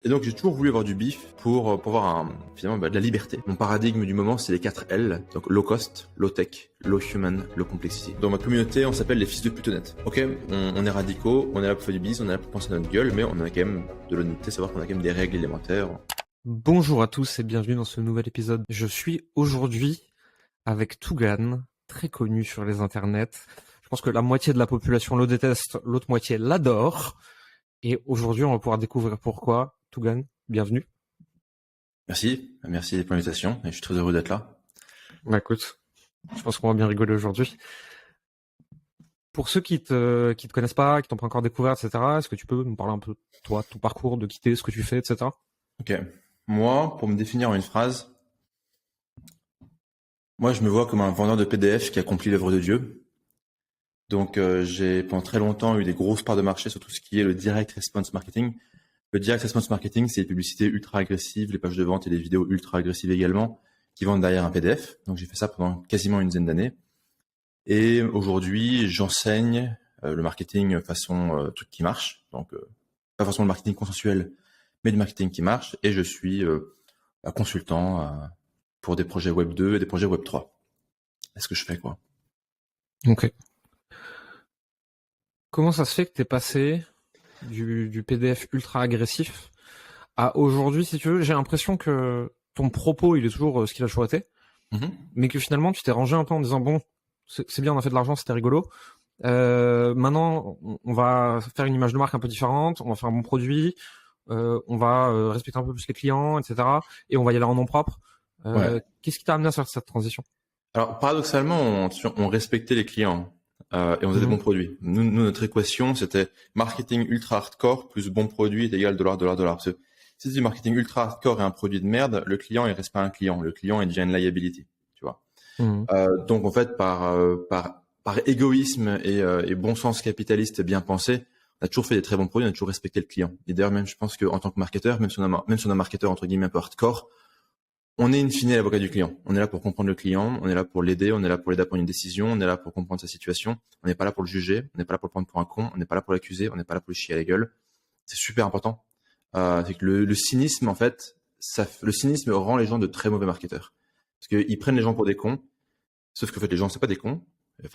Et donc j'ai toujours voulu avoir du bif pour avoir finalement de la liberté. Mon paradigme du moment, c'est les 4 L, donc low cost, low tech, low human, low complexity. Dans ma communauté, on s'appelle les fils de putonnettes. Ok, on est radicaux, on est là pour faire du biz, on est là pour penser à notre gueule, mais on a quand même de l'honnêteté, savoir qu'on a quand même des règles élémentaires. Bonjour à tous et bienvenue dans ce nouvel épisode. Je suis aujourd'hui avec Tougan, très connu sur les internets. Je pense que la moitié de la population le déteste, l'autre moitié l'adore. Et aujourd'hui, on va pouvoir découvrir pourquoi. Tougan, bienvenue. Merci pour l'invitation, et je suis très heureux d'être là. Bah écoute, je pense qu'on va bien rigoler aujourd'hui. Pour ceux qui te connaissent pas, qui t'ont pas encore découvert, etc., est-ce que tu peux nous parler un peu de toi, ton parcours, de qui t'es, ce que tu fais, etc. Ok, moi, pour me définir en une phrase, moi je me vois comme un vendeur de PDF qui accomplit l'œuvre de Dieu. Donc j'ai pendant très longtemps eu des grosses parts de marché sur tout ce qui est le direct response marketing. Le direct response marketing, c'est les publicités ultra agressives, les pages de vente et les vidéos ultra agressives également, qui vendent derrière un PDF. Donc j'ai fait ça pendant quasiment une dizaine d'années. Et aujourd'hui, j'enseigne le marketing façon truc qui marche. Donc pas forcément le marketing consensuel, mais du marketing qui marche. Et je suis consultant pour des projets Web 2 et des projets Web 3. C'est ce que je fais, quoi. Ok. Comment ça se fait que t'es passé du PDF ultra agressif à aujourd'hui, si tu veux? J'ai l'impression que ton propos, il est toujours ce qu'il a toujours été, mais que finalement, tu t'es rangé un peu en disant, bon, c'est bien, on a fait de l'argent, c'était rigolo. Maintenant, on va faire une image de marque un peu différente, on va faire un bon produit, on va respecter un peu plus les clients, etc. Et on va y aller en nom propre. Ouais. Qu'est-ce qui t'a amené à faire cette transition? Alors, paradoxalement, on respectait les clients et on faisait des bons produits. Nous, notre équation, c'était marketing ultra hardcore plus bon produit est égal dollar, dollar, dollar. Parce que si c'est du marketing ultra hardcore et un produit de merde, le client, il reste pas un client. Le client, il devient une liability, tu vois. Donc, en fait, par égoïsme et bon sens capitaliste bien pensé, on a toujours fait des très bons produits, on a toujours respecté le client. Et d'ailleurs, même, je pense qu'en tant que marketeur, même si on a un marketeur, entre guillemets, un peu hardcore, on est in fine l'avocat du client. On est là pour comprendre le client, on est là pour l'aider, on est là pour l'aider à prendre une décision, on est là pour comprendre sa situation. On n'est pas là pour le juger, on n'est pas là pour le prendre pour un con, on n'est pas là pour l'accuser, on n'est pas là pour le chier à la gueule. C'est super important. C'est que le cynisme, en fait, le cynisme rend les gens de très mauvais marketeurs. Parce qu'ils prennent les gens pour des cons, sauf que en fait, les gens, c'est pas des cons.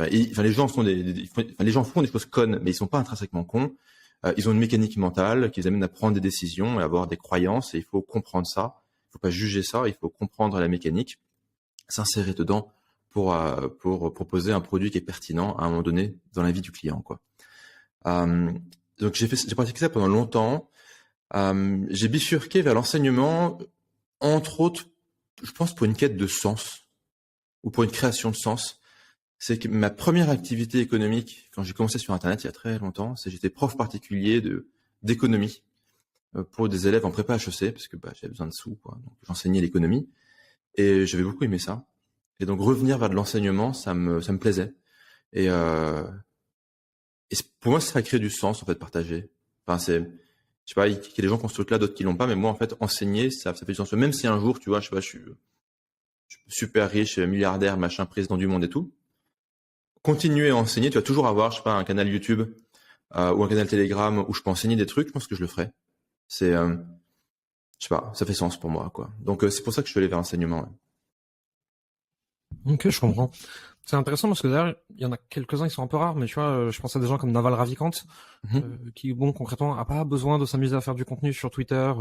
Les gens les gens font des choses connes, mais ils sont pas intrinsèquement cons. Ils ont une mécanique mentale qui les amène à prendre des décisions et à avoir des croyances, et il faut comprendre ça. Il faut pas juger ça, il faut comprendre la mécanique, s'insérer dedans pour proposer un produit qui est pertinent à un moment donné dans la vie du client, quoi. Donc j'ai pratiqué ça pendant longtemps. J'ai bifurqué vers l'enseignement, entre autres, je pense pour une quête de sens ou pour une création de sens. C'est que ma première activité économique, quand j'ai commencé sur Internet il y a très longtemps, c'est que j'étais prof particulier d'économie pour des élèves en prépa HEC, parce que j'avais besoin de sous, quoi. Donc j'enseignais l'économie et j'avais beaucoup aimé ça. Et donc revenir vers de l'enseignement, ça me plaisait. Et pour moi, ça a créé du sens en fait partagé. Enfin, je sais pas, il y a des gens qui ont ce truc-là, d'autres qui l'ont pas, mais moi en fait enseigner, ça fait du sens. Même si un jour, tu vois, je sais pas, je suis super riche, milliardaire, machin, président du monde et tout, continuer à enseigner, tu vas toujours avoir, je sais pas, un canal YouTube ou un canal Telegram où je peux enseigner des trucs. Je pense que je le ferai. C'est je sais pas, ça fait sens pour moi, quoi. Donc c'est pour ça que je suis allé vers l'enseignement. Ouais. Ok, je comprends. C'est intéressant parce que d'ailleurs, il y en a quelques-uns qui sont un peu rares, mais tu vois, je pense à des gens comme Naval Ravikant, qui, bon, concrètement, a pas besoin de s'amuser à faire du contenu sur Twitter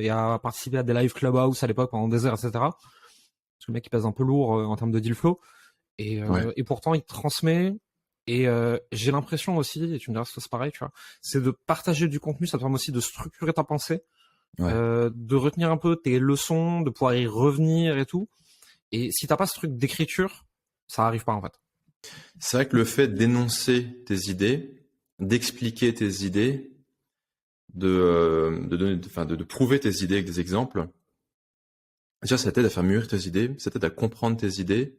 et à participer à des live Clubhouse à l'époque pendant des heures, etc. Parce que le mec, il pèse un peu lourd en termes de deal flow. Et pourtant, il transmet. Et j'ai l'impression aussi, et tu me diras si c'est pareil, tu vois, c'est de partager du contenu, ça te permet aussi de structurer ta pensée, de retenir un peu tes leçons, de pouvoir y revenir et tout. Et si t'as pas ce truc d'écriture, ça arrive pas en fait. C'est vrai que le fait d'énoncer tes idées, d'expliquer tes idées, de prouver tes idées avec des exemples, déjà ça t'aide à faire mûrir tes idées, ça t'aide à comprendre tes idées.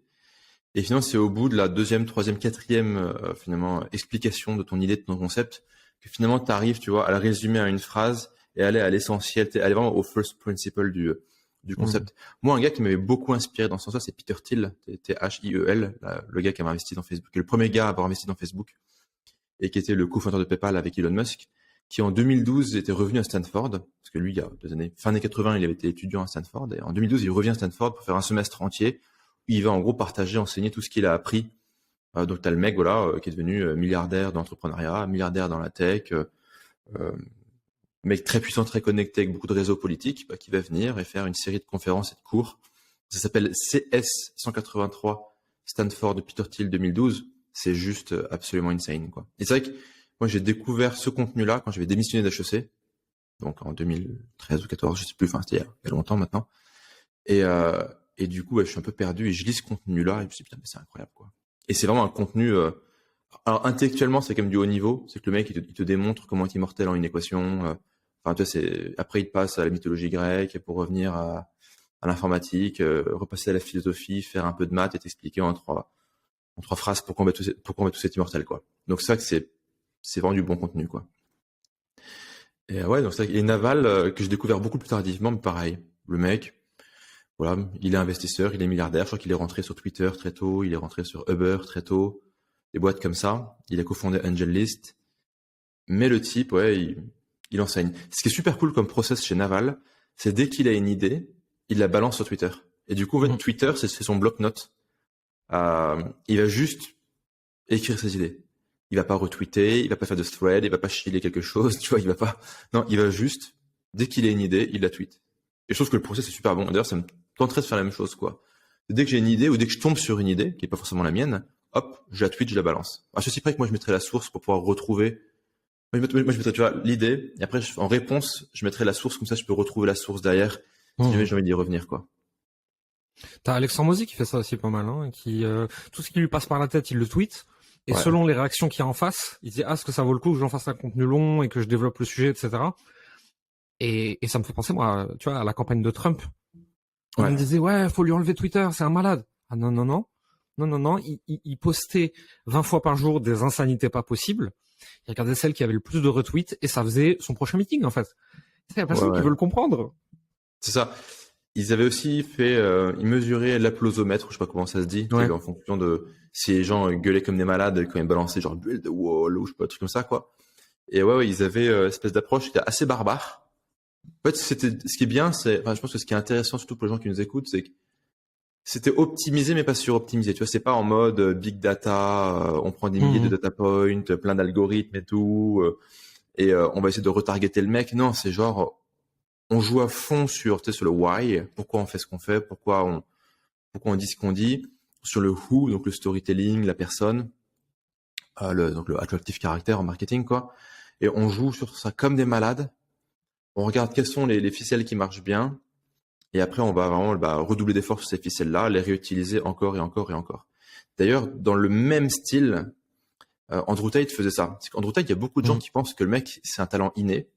Et finalement, c'est au bout de la deuxième, troisième, quatrième finalement explication de ton idée, de ton concept, que finalement tu arrives, tu vois, à le résumer à une phrase et aller à l'essentiel, aller vraiment au first principle du concept. Moi, un gars qui m'avait beaucoup inspiré dans ce sens-là, c'est Peter Thiel, Thiel, le gars qui m'a investi dans Facebook, qui est le premier gars à avoir investi dans Facebook et qui était le cofondateur de PayPal avec Elon Musk. qui en 2012 était revenu à Stanford, parce que lui, il y a des années, fin années 80, il avait été étudiant à Stanford, et en 2012, il revient à Stanford pour faire un semestre entier, où il va en gros partager, enseigner tout ce qu'il a appris. Donc t'as le mec, voilà, qui est devenu milliardaire d'entrepreneuriat, milliardaire dans la tech, mec très puissant, très connecté avec beaucoup de réseaux politiques, qui va venir et faire une série de conférences et de cours. Ça s'appelle CS 183 Stanford Peter Thiel 2012. C'est juste absolument insane, quoi. Et c'est vrai que moi, j'ai découvert ce contenu-là quand j'avais démissionné d'HEC. Donc, en 2013 ou 14, je sais plus. Enfin, c'était il y a longtemps maintenant. Et du coup, je suis un peu perdu et je lis ce contenu-là et je me suis dit, putain, mais c'est incroyable, quoi. Et c'est vraiment un contenu, alors, intellectuellement, c'est quand même du haut niveau. C'est que le mec, il te démontre comment être immortel en une équation. Enfin, tu vois, après, il passe à la mythologie grecque pour revenir à l'informatique, repasser à la philosophie, faire un peu de maths et t'expliquer en trois phrases pourquoi on va tous être immortel, quoi. Donc ça, que c'est vraiment du bon contenu, quoi. Et ouais, donc ça, et Naval, que j'ai découvert beaucoup plus tardivement, mais pareil. Le mec, voilà, il est investisseur, il est milliardaire. Je crois qu'il est rentré sur Twitter très tôt, il est rentré sur Uber très tôt, des boîtes comme ça. Il a cofondé AngelList. Mais le type, ouais, il enseigne. Ce qui est super cool comme process chez Naval, c'est dès qu'il a une idée, il la balance sur Twitter. Et du coup, en fait, Twitter, c'est son bloc-notes. Il va juste écrire ses idées. Il va pas retweeter, il va pas faire de thread, il va pas chiler quelque chose, tu vois, il va pas. Non, il va juste, dès qu'il a une idée, il la tweet. Et je trouve que le process est super bon. D'ailleurs, ça me tenterait de faire la même chose, quoi. Dès que j'ai une idée ou dès que je tombe sur une idée, qui est pas forcément la mienne, hop, je la tweet, je la balance. À ceci près que moi, je mettrai la source pour pouvoir retrouver. Moi, je mettrais, tu vois, l'idée, et après, en réponse, je mettrai la source, comme ça, je peux retrouver la source derrière, si jamais j'ai envie d'y revenir, quoi. T'as Alexandre Mozy qui fait ça aussi pas mal, hein, tout ce qui lui passe par la tête, il le tweet. Et selon les réactions qu'il y a en face, il dit, est-ce que ça vaut le coup que j'en fasse un contenu long et que je développe le sujet, etc. Et ça me fait penser, moi, tu vois, à la campagne de Trump. On me disait, ouais, faut lui enlever Twitter, c'est un malade. Ah non, non, non. Non, non, non. Il postait 20 fois par jour des insanités pas possibles. Il regardait celle qui avait le plus de retweets et ça faisait son prochain meeting, en fait. C'est la personne qui veut le comprendre. C'est ça. Ils avaient aussi fait, ils mesuraient l'applausomètre, je sais pas comment ça se dit, en fonction de si les gens gueulaient comme des malades quand ils balançaient genre build the wall ou je sais pas, un truc comme ça, quoi. Et ouais, ils avaient une espèce d'approche qui était assez barbare. En fait, ce qui est bien, je pense que ce qui est intéressant surtout pour les gens qui nous écoutent, c'est que c'était optimisé mais pas suroptimisé. Tu vois, c'est pas en mode big data, on prend des milliers de data points, plein d'algorithmes et tout, et on va essayer de retargeter le mec. Non, c'est genre on joue à fond sur le why, pourquoi on fait ce qu'on fait, pourquoi on dit ce qu'on dit, sur le who, donc le storytelling, la personne, donc le attractive character en marketing, quoi. Et on joue sur ça comme des malades. On regarde quelles sont les ficelles qui marchent bien. Et après, on va vraiment redoubler d'efforts sur ces ficelles-là, les réutiliser encore et encore et encore. D'ailleurs, dans le même style, Andrew Tate faisait ça. Andrew Tate, il y a beaucoup de gens qui pensent que le mec, c'est un talent inné.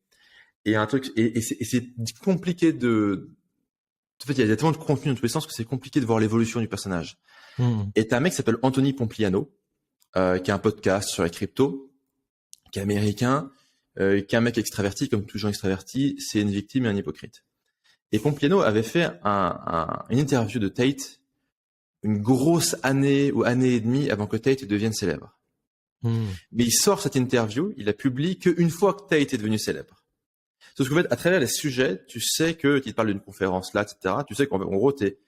Et un truc, et c'est compliqué en fait, il y a tellement de contenu dans tous les sens que c'est compliqué de voir l'évolution du personnage. Et t'as un mec qui s'appelle Anthony Pompliano, qui a un podcast sur la crypto, qui est américain, qui est un mec extraverti, comme tous les gens extravertis, c'est une victime et un hypocrite. Et Pompliano avait fait une interview de Tate une grosse année ou année et demie avant que Tate devienne célèbre. Mais il sort cette interview, il la publie qu'une fois que Tate est devenu célèbre. Sauf qu'en fait, à travers les sujets, tu sais que, tu parles d'une conférence là, etc., tu sais qu'en gros, t'es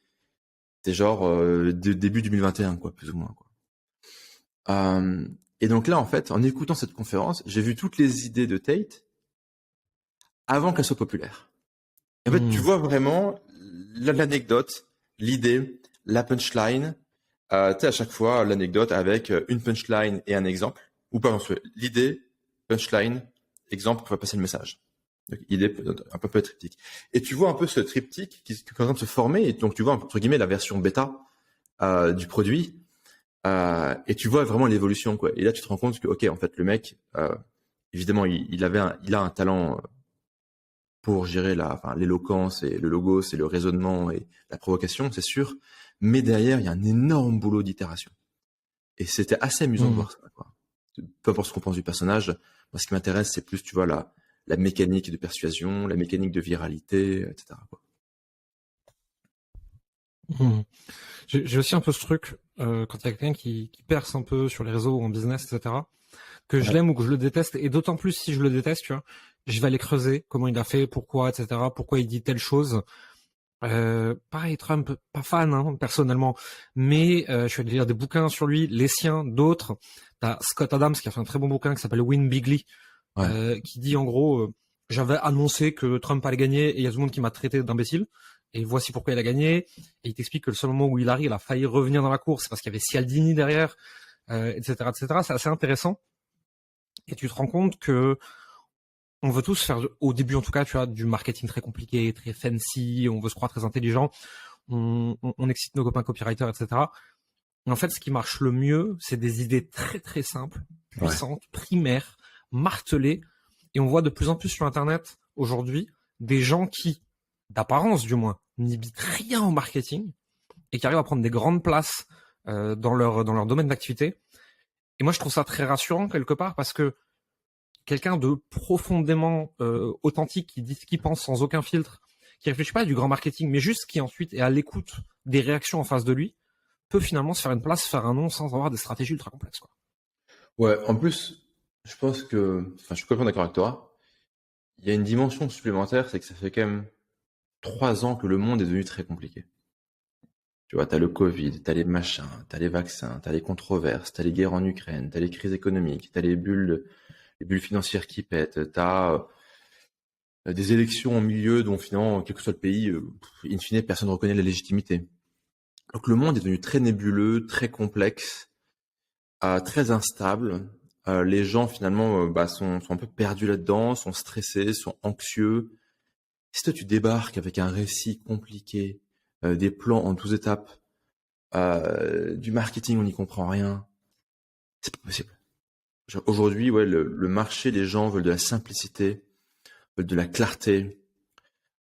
genre début 2021, quoi, plus ou moins, quoi. Et donc là, en fait, en écoutant cette conférence, j'ai vu toutes les idées de Tate avant qu'elles soient populaires. En fait, tu vois vraiment l'anecdote, l'idée, la punchline. Tu sais, à chaque fois, l'anecdote avec une punchline et un exemple. Ou par exemple, l'idée, punchline, exemple, qui va passer le message. Donc, idée un peu triptyque. Et tu vois un peu ce triptyque qui est en train de se former. Et donc, tu vois, entre guillemets, la version bêta du produit. Et tu vois vraiment l'évolution, quoi. Et là, tu te rends compte que, ok, en fait, le mec, évidemment, il a un talent pour gérer l'éloquence et le logos et le raisonnement et la provocation, c'est sûr. Mais derrière, il y a un énorme boulot d'itération. Et c'était assez amusant de voir ça, quoi. Peu importe ce qu'on pense du personnage, moi, ce qui m'intéresse, c'est plus, tu vois, la mécanique de persuasion, la mécanique de viralité, etc., quoi. J'ai aussi un peu ce truc, quand il y a quelqu'un qui perce un peu sur les réseaux ou en business, etc. que je l'aime ou que je le déteste, et d'autant plus si je le déteste, tu vois, je vais aller creuser comment il a fait, pourquoi, etc., pourquoi il dit telle chose. Pareil, Trump, pas fan, hein, personnellement, mais je vais lire des bouquins sur lui, les siens, d'autres. T'as Scott Adams qui a fait un très bon bouquin qui s'appelle Win Bigly, qui dit en gros, j'avais annoncé que Trump allait gagner et il y a tout le monde qui m'a traité d'imbécile. Et voici pourquoi il a gagné. Et il t'explique que le seul moment où Hillary il a failli revenir dans la course, c'est parce qu'il y avait Cialdini derrière, etc., etc. C'est assez intéressant. Et tu te rends compte que on veut tous faire, au début en tout cas, tu vois, du marketing très compliqué, très fancy, on veut se croire très intelligent, on excite nos copains copywriters, etc. Et en fait, ce qui marche le mieux, c'est des idées très très simples, puissantes, primaires, martelées. Et on voit de plus en plus sur Internet, aujourd'hui, des gens qui, d'apparence du moins, n'habitent rien au marketing et qui arrivent à prendre des grandes places dans leur domaine d'activité. Et moi, je trouve ça très rassurant quelque part parce que quelqu'un de profondément authentique qui dit ce qu'il pense sans aucun filtre, qui réfléchit pas à du grand marketing, mais juste qui ensuite est à l'écoute des réactions en face de lui, peut finalement se faire une place, faire un nom sans avoir des stratégies ultra complexes, quoi. Ouais, en plus, je pense que, enfin, je suis complètement d'accord avec toi. Il y a une dimension supplémentaire, c'est que ça fait quand même 3 ans que le monde est devenu très compliqué. Tu vois, t'as le Covid, t'as les machins, t'as les vaccins, t'as les controverses, t'as les guerres en Ukraine, t'as les crises économiques, t'as les bulles financières qui pètent, t'as des élections au milieu dont finalement, quel que soit le pays, in fine, personne ne reconnaît la légitimité. Donc le monde est devenu très nébuleux, très complexe, très instable. Les gens finalement sont un peu perdus là-dedans, sont stressés, sont anxieux. Si toi tu débarques avec un récit compliqué, des plans en 12 étapes, du marketing on n'y comprend rien, c'est pas possible. Aujourd'hui, ouais, le marché, les gens veulent de la simplicité, veulent de la clarté,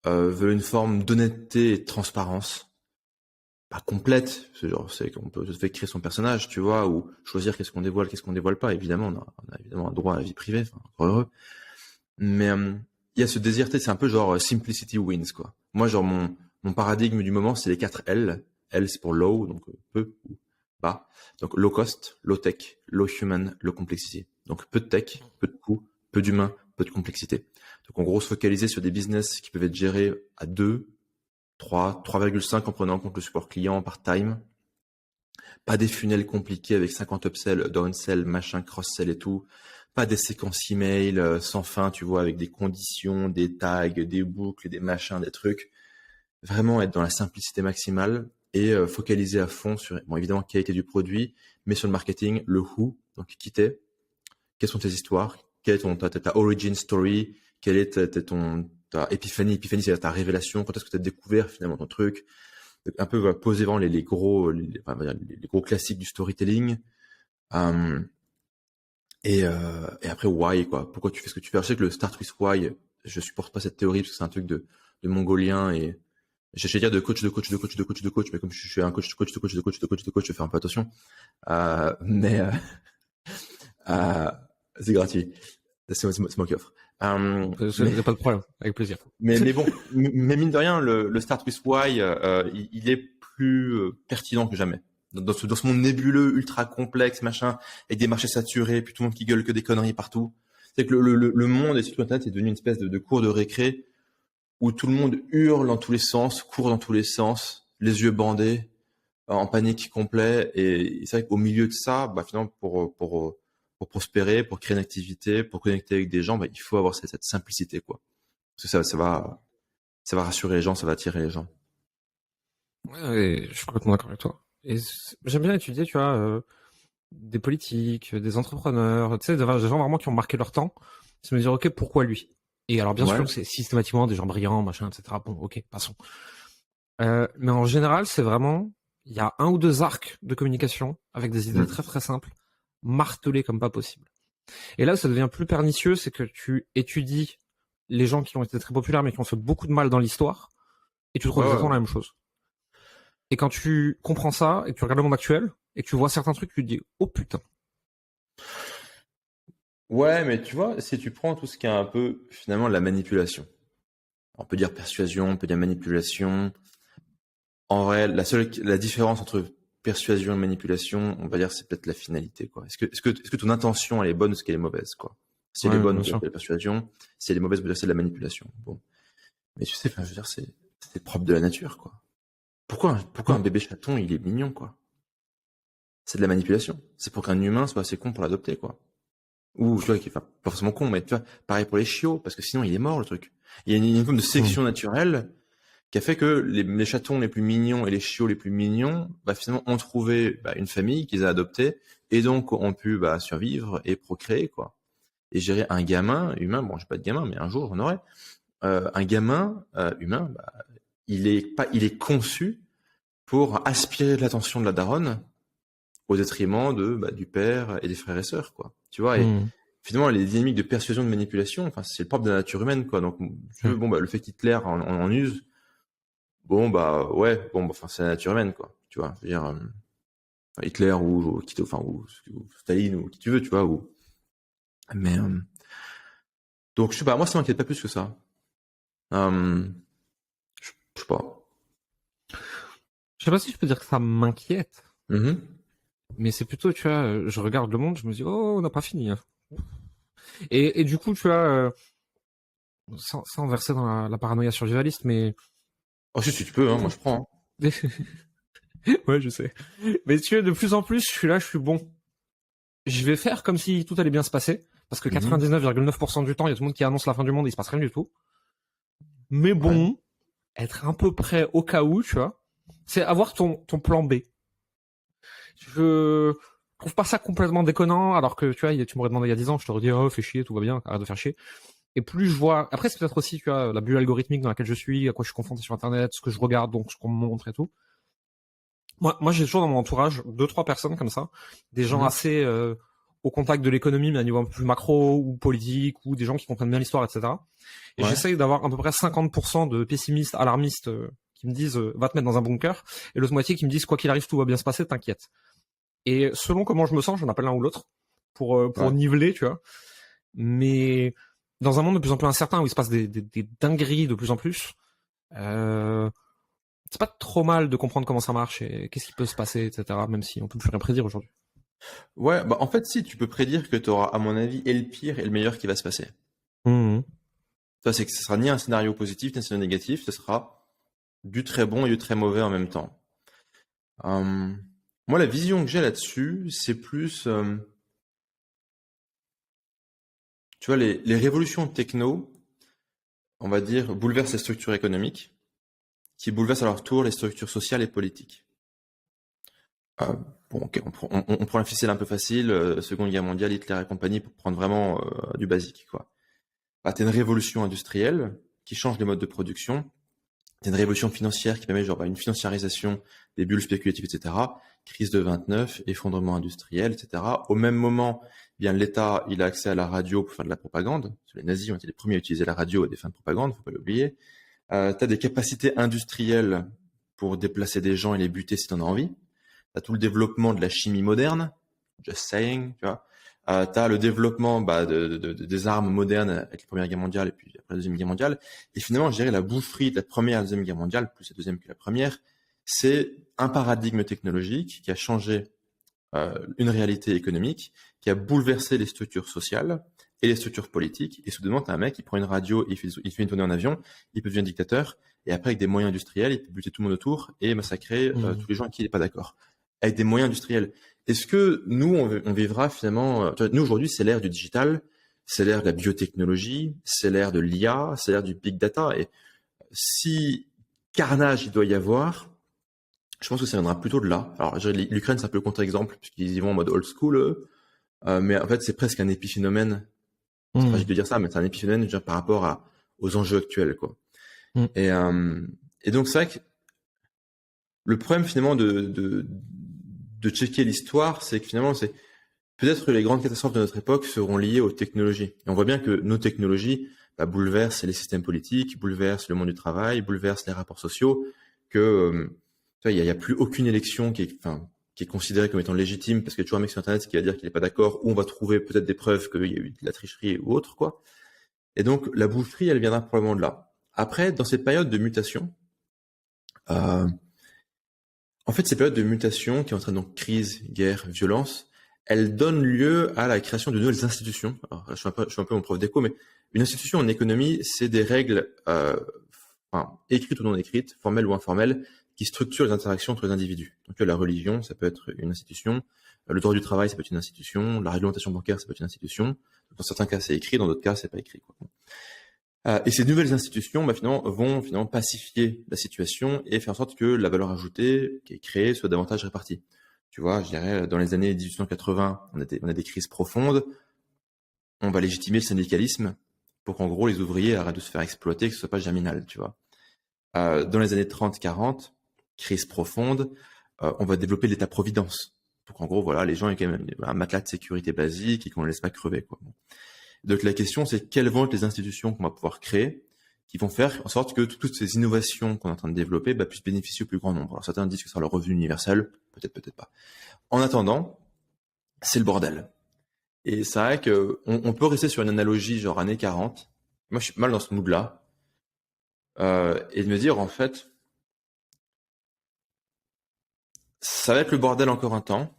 veulent une forme d'honnêteté et de transparence. Pas complète, c'est qu'on peut se fait créer son personnage, tu vois, ou choisir qu'est-ce qu'on dévoile pas. Évidemment, on a évidemment un droit à la vie privée, enfin, encore heureux. Mais il y a ce désir, c'est un peu genre simplicity wins, quoi. Moi, genre mon paradigme du moment, c'est les 4 L. L, c'est pour low, donc peu ou bas. Donc low cost, low tech, low human, low complexity. Donc peu de tech, peu de coûts, peu d'humains, peu de complexité. Donc en gros, se focaliser sur des business qui peuvent être gérés à 2, 3,5 en prenant en compte le support client par time. Pas des funnels compliqués avec 50 upsell, downsell, machin, cross-sell et tout. Pas des séquences email sans fin, tu vois, avec des conditions, des tags, des boucles, des machins, des trucs. Vraiment être dans la simplicité maximale et focaliser à fond sur, bon, évidemment, qualité du produit, mais sur le marketing, le who, donc qui t'es, quelles sont tes histoires, quelle est ta origin story, quelle est ta épiphanie, c'est ta révélation, quand est-ce que tu as découvert finalement ton truc, donc, un peu poser vraiment les gros classiques du storytelling, et après why, quoi, pourquoi tu fais ce que tu fais. Je sais que le start with why, je supporte pas cette théorie parce que c'est un truc de mongolien et j'essaie de dire de coach, mais comme je suis un coach, je fais un peu attention. Mais c'est gratuit. C'est moi qui offre. Pas de problème, avec plaisir. Mais bon, mais mine de rien, le Start with Why, il est plus pertinent que jamais. Dans ce monde nébuleux, ultra complexe, machin, avec des marchés saturés, puis tout le monde qui gueule que des conneries partout. C'est que le monde, et surtout Internet, est devenu une espèce de cours de récré où tout le monde hurle dans tous les sens, court dans tous les sens, les yeux bandés, en panique complet. Et c'est vrai qu'au milieu de ça, finalement, pour prospérer, pour créer une activité, pour connecter avec des gens, il faut avoir cette simplicité, quoi. Parce que ça va rassurer les gens, ça va attirer les gens. Ouais, je suis complètement d'accord avec toi. Et j'aime bien étudier, tu vois, des politiques, des entrepreneurs, tu sais, des gens vraiment qui ont marqué leur temps. Se me dire, ok, pourquoi lui? Et alors, bien sûr, c'est systématiquement des gens brillants, machin, etc. Bon, ok, passons. Mais en général, c'est vraiment, il y a 1 ou 2 arcs de communication avec des idées très très simples, martelées comme pas possible. Et là où ça devient plus pernicieux, c'est que tu étudies les gens qui ont été très populaires mais qui ont fait beaucoup de mal dans l'histoire, et tu trouves exactement la même chose. Et quand tu comprends ça, et que tu regardes le monde actuel, et que tu vois certains trucs, tu te dis, oh putain. Ouais, mais tu vois, si tu prends tout ce qui est un peu, finalement, la manipulation. On peut dire persuasion, on peut dire manipulation. En vrai, la différence entre persuasion et manipulation, on va dire, c'est peut-être la finalité, quoi. Est-ce que ton intention, elle est bonne ou est-ce qu'elle est mauvaise, quoi? Si elle est bonne, bien on sûr. dire c'est de la persuasion. Si elle est mauvaise, on va dire c'est de la manipulation. Bon. Mais tu sais, enfin, je veux dire, c'est propre de la nature, quoi. Pourquoi un bébé chaton, il est mignon, quoi? C'est de la manipulation. C'est pour qu'un humain soit assez con pour l'adopter, quoi. Ou, tu vois, enfin, pas forcément con, mais tu vois, pareil pour les chiots, parce que sinon il est mort, le truc. Il y a une forme de sélection naturelle qui a fait que les chatons les plus mignons et les chiots les plus mignons, bah, finalement, ont trouvé une famille qu'ils ont adoptée, et donc ont pu survivre et procréer, quoi. Et gérer un gamin humain, bon, j'ai pas de gamin, mais un jour j'en aurai. Un gamin humain, il est conçu pour aspirer de l'attention de la daronne au détriment du père et des frères et sœurs, quoi. Tu vois, et finalement, les dynamiques de persuasion, de manipulation, enfin, c'est le propre de la nature humaine, quoi. Donc, le fait qu'Hitler en use, enfin, c'est la nature humaine, quoi. Tu vois, je veux dire, Hitler ou Staline ou qui tu veux, tu vois, mais, donc, je sais pas, moi, ça m'inquiète pas plus que ça. Je sais pas. Je sais pas si je peux dire que ça m'inquiète, Mm-hmm. mais c'est plutôt, tu vois, je regarde le monde, je me dis, oh, on n'a pas fini, hein. Et du coup, tu vois, sans verser dans la paranoïa survivaliste, mais... Oh, si tu peux, hein, moi, je prends. Hein. Ouais, je sais. Mais tu vois, de plus en plus, je suis là, je suis bon. Je vais faire comme si tout allait bien se passer, parce que 99,9% du temps, il y a tout le monde qui annonce la fin du monde et il se passe rien du tout. Mais bon, Ouais. être un peu près au cas où, tu vois, c'est avoir ton plan B. Je trouve pas ça complètement déconnant, alors que, tu vois, tu m'aurais demandé il y a 10 ans, je t'aurais dit, oh, fais chier, tout va bien, arrête de faire chier. Et plus je vois, après, c'est peut-être aussi, tu vois, la bulle algorithmique dans laquelle je suis, à quoi je suis confronté sur Internet, ce que je regarde, donc ce qu'on me montre et tout. Moi, j'ai toujours dans mon entourage 2-3 personnes comme ça, des gens assez au contact de l'économie, mais à un niveau un peu plus macro ou politique, ou des gens qui comprennent bien l'histoire, etc. Et j'essaye d'avoir à peu près 50% de pessimistes, alarmistes, qui me disent va te mettre dans un bunker, et l'autre moitié qui me disent quoi qu'il arrive, tout va bien se passer, t'inquiète. Et selon comment je me sens, j'en appelle l'un ou l'autre pour niveler, tu vois. Mais dans un monde de plus en plus incertain où il se passe des dingueries de plus en plus, c'est pas trop mal de comprendre comment ça marche et qu'est-ce qui peut se passer, etc. Même si on peut plus rien prédire aujourd'hui. Ouais, en fait, si, tu peux prédire que tu auras, à mon avis, et le pire et le meilleur qui va se passer. Ça, c'est que ce sera ni un scénario positif, ni un scénario négatif, ce sera du très bon et du très mauvais en même temps. Moi, la vision que j'ai là-dessus, c'est plus, tu vois, les révolutions techno, on va dire, bouleversent les structures économiques, qui bouleversent à leur tour les structures sociales et politiques. Bon, ok, on prend la ficelle un peu facile, Seconde Guerre mondiale, Hitler et compagnie, pour prendre vraiment du basique, quoi. T'as une révolution industrielle qui change les modes de production. T'as une révolution financière qui permet une financiarisation des bulles spéculatives, etc. Crise de 29, effondrement industriel, etc. Au même moment, bien l'État, il a accès à la radio pour faire de la propagande. Les nazis ont été les premiers à utiliser la radio à des fins de propagande, faut pas l'oublier. T'as des capacités industrielles pour déplacer des gens et les buter si t'en as envie. T'as tout le développement de la chimie moderne, just saying, tu vois. T'as le développement des armes modernes avec la Première Guerre mondiale et puis après la Deuxième Guerre mondiale. Et finalement, je dirais la boufferie de la Première et la Deuxième Guerre mondiale, plus la Deuxième que la Première, c'est un paradigme technologique qui a changé une réalité économique, qui a bouleversé les structures sociales et les structures politiques. Et soudainement, t'as un mec qui prend une radio, il fait une tournée en avion, il peut devenir dictateur, et après, avec des moyens industriels, il peut buter tout le monde autour et massacrer tous les gens avec qui il n'est pas d'accord. Avec des moyens industriels. Est-ce que nous, on vivra finalement... nous, aujourd'hui, c'est l'ère du digital, c'est l'ère de la biotechnologie, c'est l'ère de l'IA, c'est l'ère du big data. Et si carnage il doit y avoir, je pense que ça viendra plutôt de là. Alors, l'Ukraine, c'est un peu le contre-exemple, puisqu'ils y vont en mode old school, eux. Mais en fait, c'est presque un épiphénomène. C'est tragique de dire ça, mais c'est un épiphénomène, je veux dire, par rapport aux enjeux actuels, quoi. Et donc, c'est vrai que le problème, finalement, de checker l'histoire, c'est que finalement, c'est peut-être que les grandes catastrophes de notre époque seront liées aux technologies. Et on voit bien que nos technologies bouleversent les systèmes politiques, bouleversent le monde du travail, bouleversent les rapports sociaux, que il y a plus aucune élection qui est considérée comme étant légitime parce que tu vois un mec sur Internet qui va dire qu'il n'est pas d'accord, ou on va trouver peut-être des preuves qu'il y a eu de la tricherie ou autre, quoi. Et donc, la boufferie, elle viendra probablement de là. Après, dans cette période de mutation, En fait, ces périodes de mutation qui entraînent donc crise, guerre, violence, elles donnent lieu à la création de nouvelles institutions. Alors, je suis un peu mon prof d'éco, mais une institution en économie, c'est des règles écrites ou non écrites, formelles ou informelles, qui structurent les interactions entre les individus. Donc la religion, ça peut être une institution, le droit du travail, ça peut être une institution, la réglementation bancaire, ça peut être une institution. Dans certains cas, c'est écrit, dans d'autres cas, c'est pas écrit, quoi. Et ces nouvelles institutions, vont pacifier la situation et faire en sorte que la valeur ajoutée qui est créée soit davantage répartie. Tu vois, je dirais, dans les années 1880, on a des crises profondes. On va légitimer le syndicalisme pour qu'en gros les ouvriers arrêtent de se faire exploiter, que ce soit pas germinal, tu vois. Dans les années 30-40, crise profonde, on va développer l'État-providence pour qu'en gros, voilà, les gens aient quand même un matelas de sécurité basique et qu'on ne laisse pas crever, quoi. Donc la question, c'est quelles vont être les institutions qu'on va pouvoir créer qui vont faire en sorte que toutes ces innovations qu'on est en train de développer puissent bénéficier au plus grand nombre. Alors certains disent que ce sera le revenu universel, peut-être pas. En attendant, c'est le bordel. Et c'est vrai que on peut rester sur une analogie genre années 40. Moi, je suis mal dans ce mood-là. Et de me dire, en fait, ça va être le bordel encore un temps.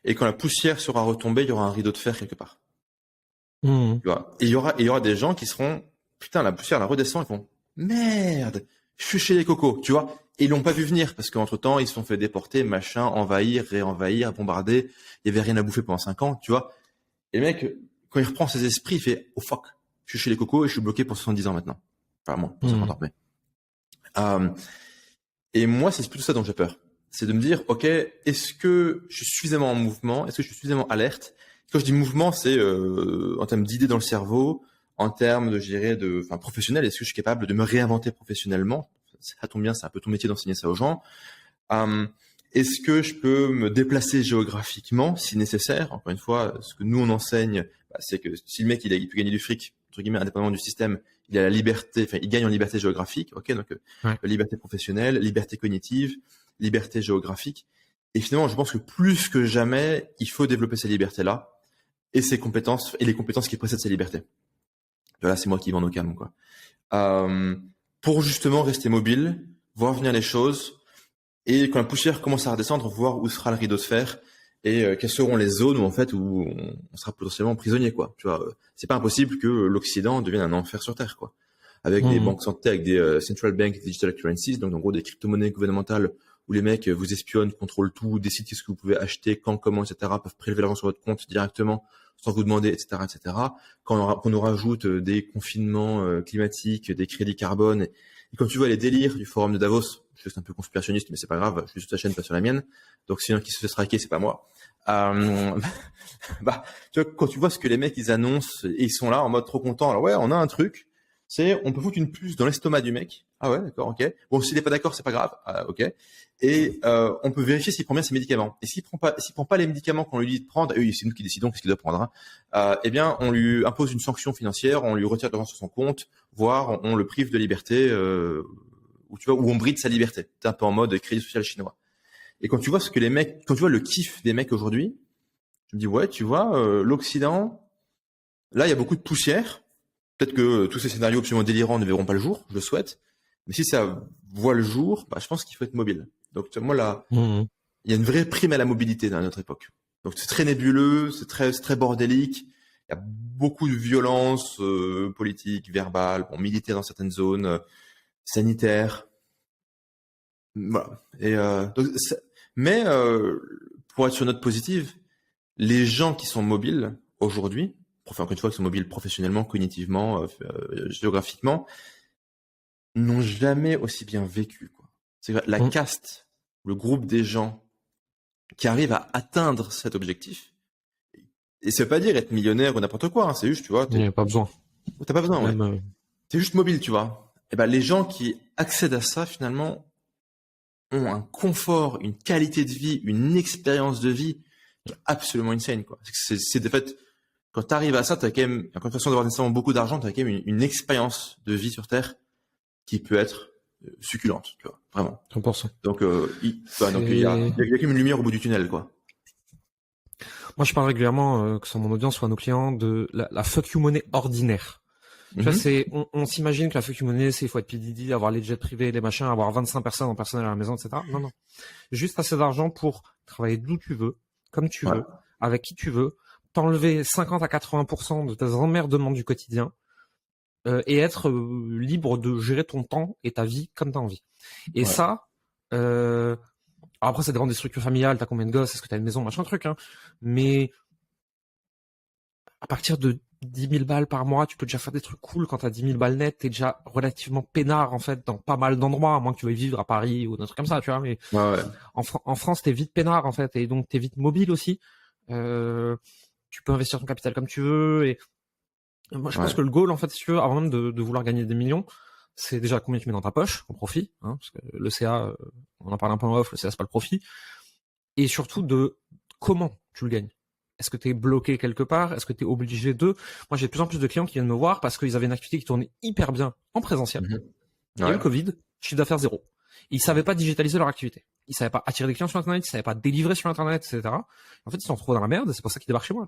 Et quand la poussière sera retombée, il y aura un rideau de fer quelque part. Tu vois. Et il y aura des gens qui seront, putain, la poussière, la redescend, ils font, merde, je suis chez les cocos, tu vois. Et ils l'ont pas vu venir, parce qu'entre temps, ils se sont fait déporter, machin, envahir, réenvahir, bombarder. Il y avait rien à bouffer pendant 5 ans, tu vois. Et le mec, quand il reprend ses esprits, il fait, oh fuck, je suis chez les cocos et je suis bloqué pour 70 ans maintenant. Enfin, moi, pour 50 ans, mais. Et moi, c'est plutôt ça dont j'ai peur. C'est de me dire, ok, est-ce que je suis suffisamment en mouvement? Est-ce que je suis suffisamment alerte? Quand je dis mouvement, c'est en termes d'idées dans le cerveau, en termes de professionnel. Est-ce que je suis capable de me réinventer professionnellement? Ça tombe bien, c'est un peu ton métier d'enseigner ça aux gens. Est-ce que je peux me déplacer géographiquement si nécessaire? Encore une fois, ce que nous on enseigne, c'est que si le mec il peut gagner du fric, entre guillemets, indépendamment du système, il a la liberté, enfin il gagne en liberté géographique, ok, donc liberté professionnelle, liberté cognitive, liberté géographique. Et finalement, je pense que plus que jamais, il faut développer ces libertés-là et ses compétences et les compétences qui précèdent ces libertés. Voilà, c'est moi qui vends au calme, quoi. Pour justement rester mobile, voir venir les choses. Et quand la poussière commence à redescendre, voir où sera le rideau de fer et quelles seront les zones où en fait où on sera potentiellement prisonnier, quoi. Tu vois, c'est pas impossible que l'Occident devienne un enfer sur terre, quoi. Avec des banques centrales, avec des central bank digital currencies, donc en gros des crypto-monnaies gouvernementales où les mecs vous espionnent, contrôlent tout, décident qu'est-ce que vous pouvez acheter, quand, comment, etc. Peuvent prélever l'argent sur votre compte directement sans vous demander, etc., etc. Quand on nous rajoute des confinements climatiques, des crédits carbone, et quand tu vois les délires du forum de Davos, je suis un peu conspirationniste, mais c'est pas grave, je suis sur ta chaîne, pas sur la mienne. Donc si un qui se fait striker, c'est pas moi. Tu vois, quand tu vois ce que les mecs ils annoncent et ils sont là en mode trop content. Alors ouais, on a un truc, c'est on peut foutre une puce dans l'estomac du mec. Ah ouais, d'accord, ok. Bon, s'il est pas d'accord, c'est pas grave, ok. Et on peut vérifier s'il prend bien ses médicaments. Et s'il prend pas les médicaments qu'on lui dit de prendre, et oui, c'est nous qui décidons qu'est-ce qu'il doit prendre. Eh bien, on lui impose une sanction financière, on lui retire de l'argent sur son compte, voire on le prive de liberté, où on bride sa liberté. C'est un peu en mode crédit social chinois. Et quand tu vois quand tu vois le kiff des mecs aujourd'hui, je me dis ouais, tu vois, l'Occident, là il y a beaucoup de poussière. Peut-être que tous ces scénarios absolument délirants ne verront pas le jour, je le souhaite. Mais si ça voit le jour, je pense qu'il faut être mobile. Donc moi là, il y a une vraie prime à la mobilité dans notre époque. Donc c'est très nébuleux, c'est très bordélique. Il y a beaucoup de violence politique, verbale, militaire dans certaines zones, sanitaire. Voilà. Et mais pour être sur une note positive, les gens qui sont mobiles aujourd'hui, encore une fois, qui sont mobiles professionnellement, cognitivement, géographiquement, n'ont jamais aussi bien vécu, quoi. C'est que la caste, le groupe des gens qui arrivent à atteindre cet objectif, et ça veut pas dire être millionnaire ou n'importe quoi, c'est juste, tu vois. Il n'y a pas besoin. T'as pas besoin, ouais. T'es juste mobile, tu vois. Et les gens qui accèdent à ça, finalement, ont un confort, une qualité de vie, une expérience de vie absolument insane, quoi. C'est de fait, quand t'arrives à ça, t'as quand même, à façon d'avoir nécessairement beaucoup d'argent, t'as quand même une expérience de vie sur Terre qui peut être succulente, tu vois, vraiment. 100%. Donc, il y a quand même une lumière au bout du tunnel, quoi. Moi, je parle régulièrement, que ce soit mon audience ou à nos clients, de la fuck you money ordinaire. Tu vois, on s'imagine que la fucking monnaie, c'est il faut être PDD, avoir les jets privés, les machins, avoir 25 personnes en personnel à la maison, etc. Non, non. Juste assez d'argent pour travailler d'où tu veux, comme tu veux, avec qui tu veux, t'enlever 50 à 80% de tes emmerdements du quotidien, et être libre de gérer ton temps et ta vie comme t'as envie. Et ça, alors après, ça dépend des structures familiales, t'as combien de gosses, est-ce que t'as une maison, machin truc, hein. Mais à partir de 10 000 balles par mois, tu peux déjà faire des trucs cool. Quand t'as 10 000 balles net, t'es déjà relativement peinard, en fait, dans pas mal d'endroits, à moins que tu veuilles vivre à Paris ou des trucs comme ça, tu vois. Mais en France, t'es vite peinard, en fait, et donc t'es vite mobile aussi. Tu peux investir ton capital comme tu veux. Et moi, je pense que le goal, en fait, si tu veux, avant même de vouloir gagner des millions, c'est déjà combien tu mets dans ta poche, en profit, hein, parce que le CA, on en parle un peu en off, le CA, c'est pas le profit. Et surtout de comment tu le gagnes. Est-ce que tu es bloqué quelque part? Est-ce que tu es obligé de... Moi, j'ai de plus en plus de clients qui viennent me voir parce qu'ils avaient une activité qui tournait hyper bien en présentiel. Il y a eu le Covid, chiffre d'affaires zéro. Ils savaient pas digitaliser leur activité. Ils savaient pas attirer des clients sur Internet, ils savaient pas délivrer sur Internet, etc. En fait, ils sont trop dans la merde et c'est pour ça qu'ils débarquent chez moi.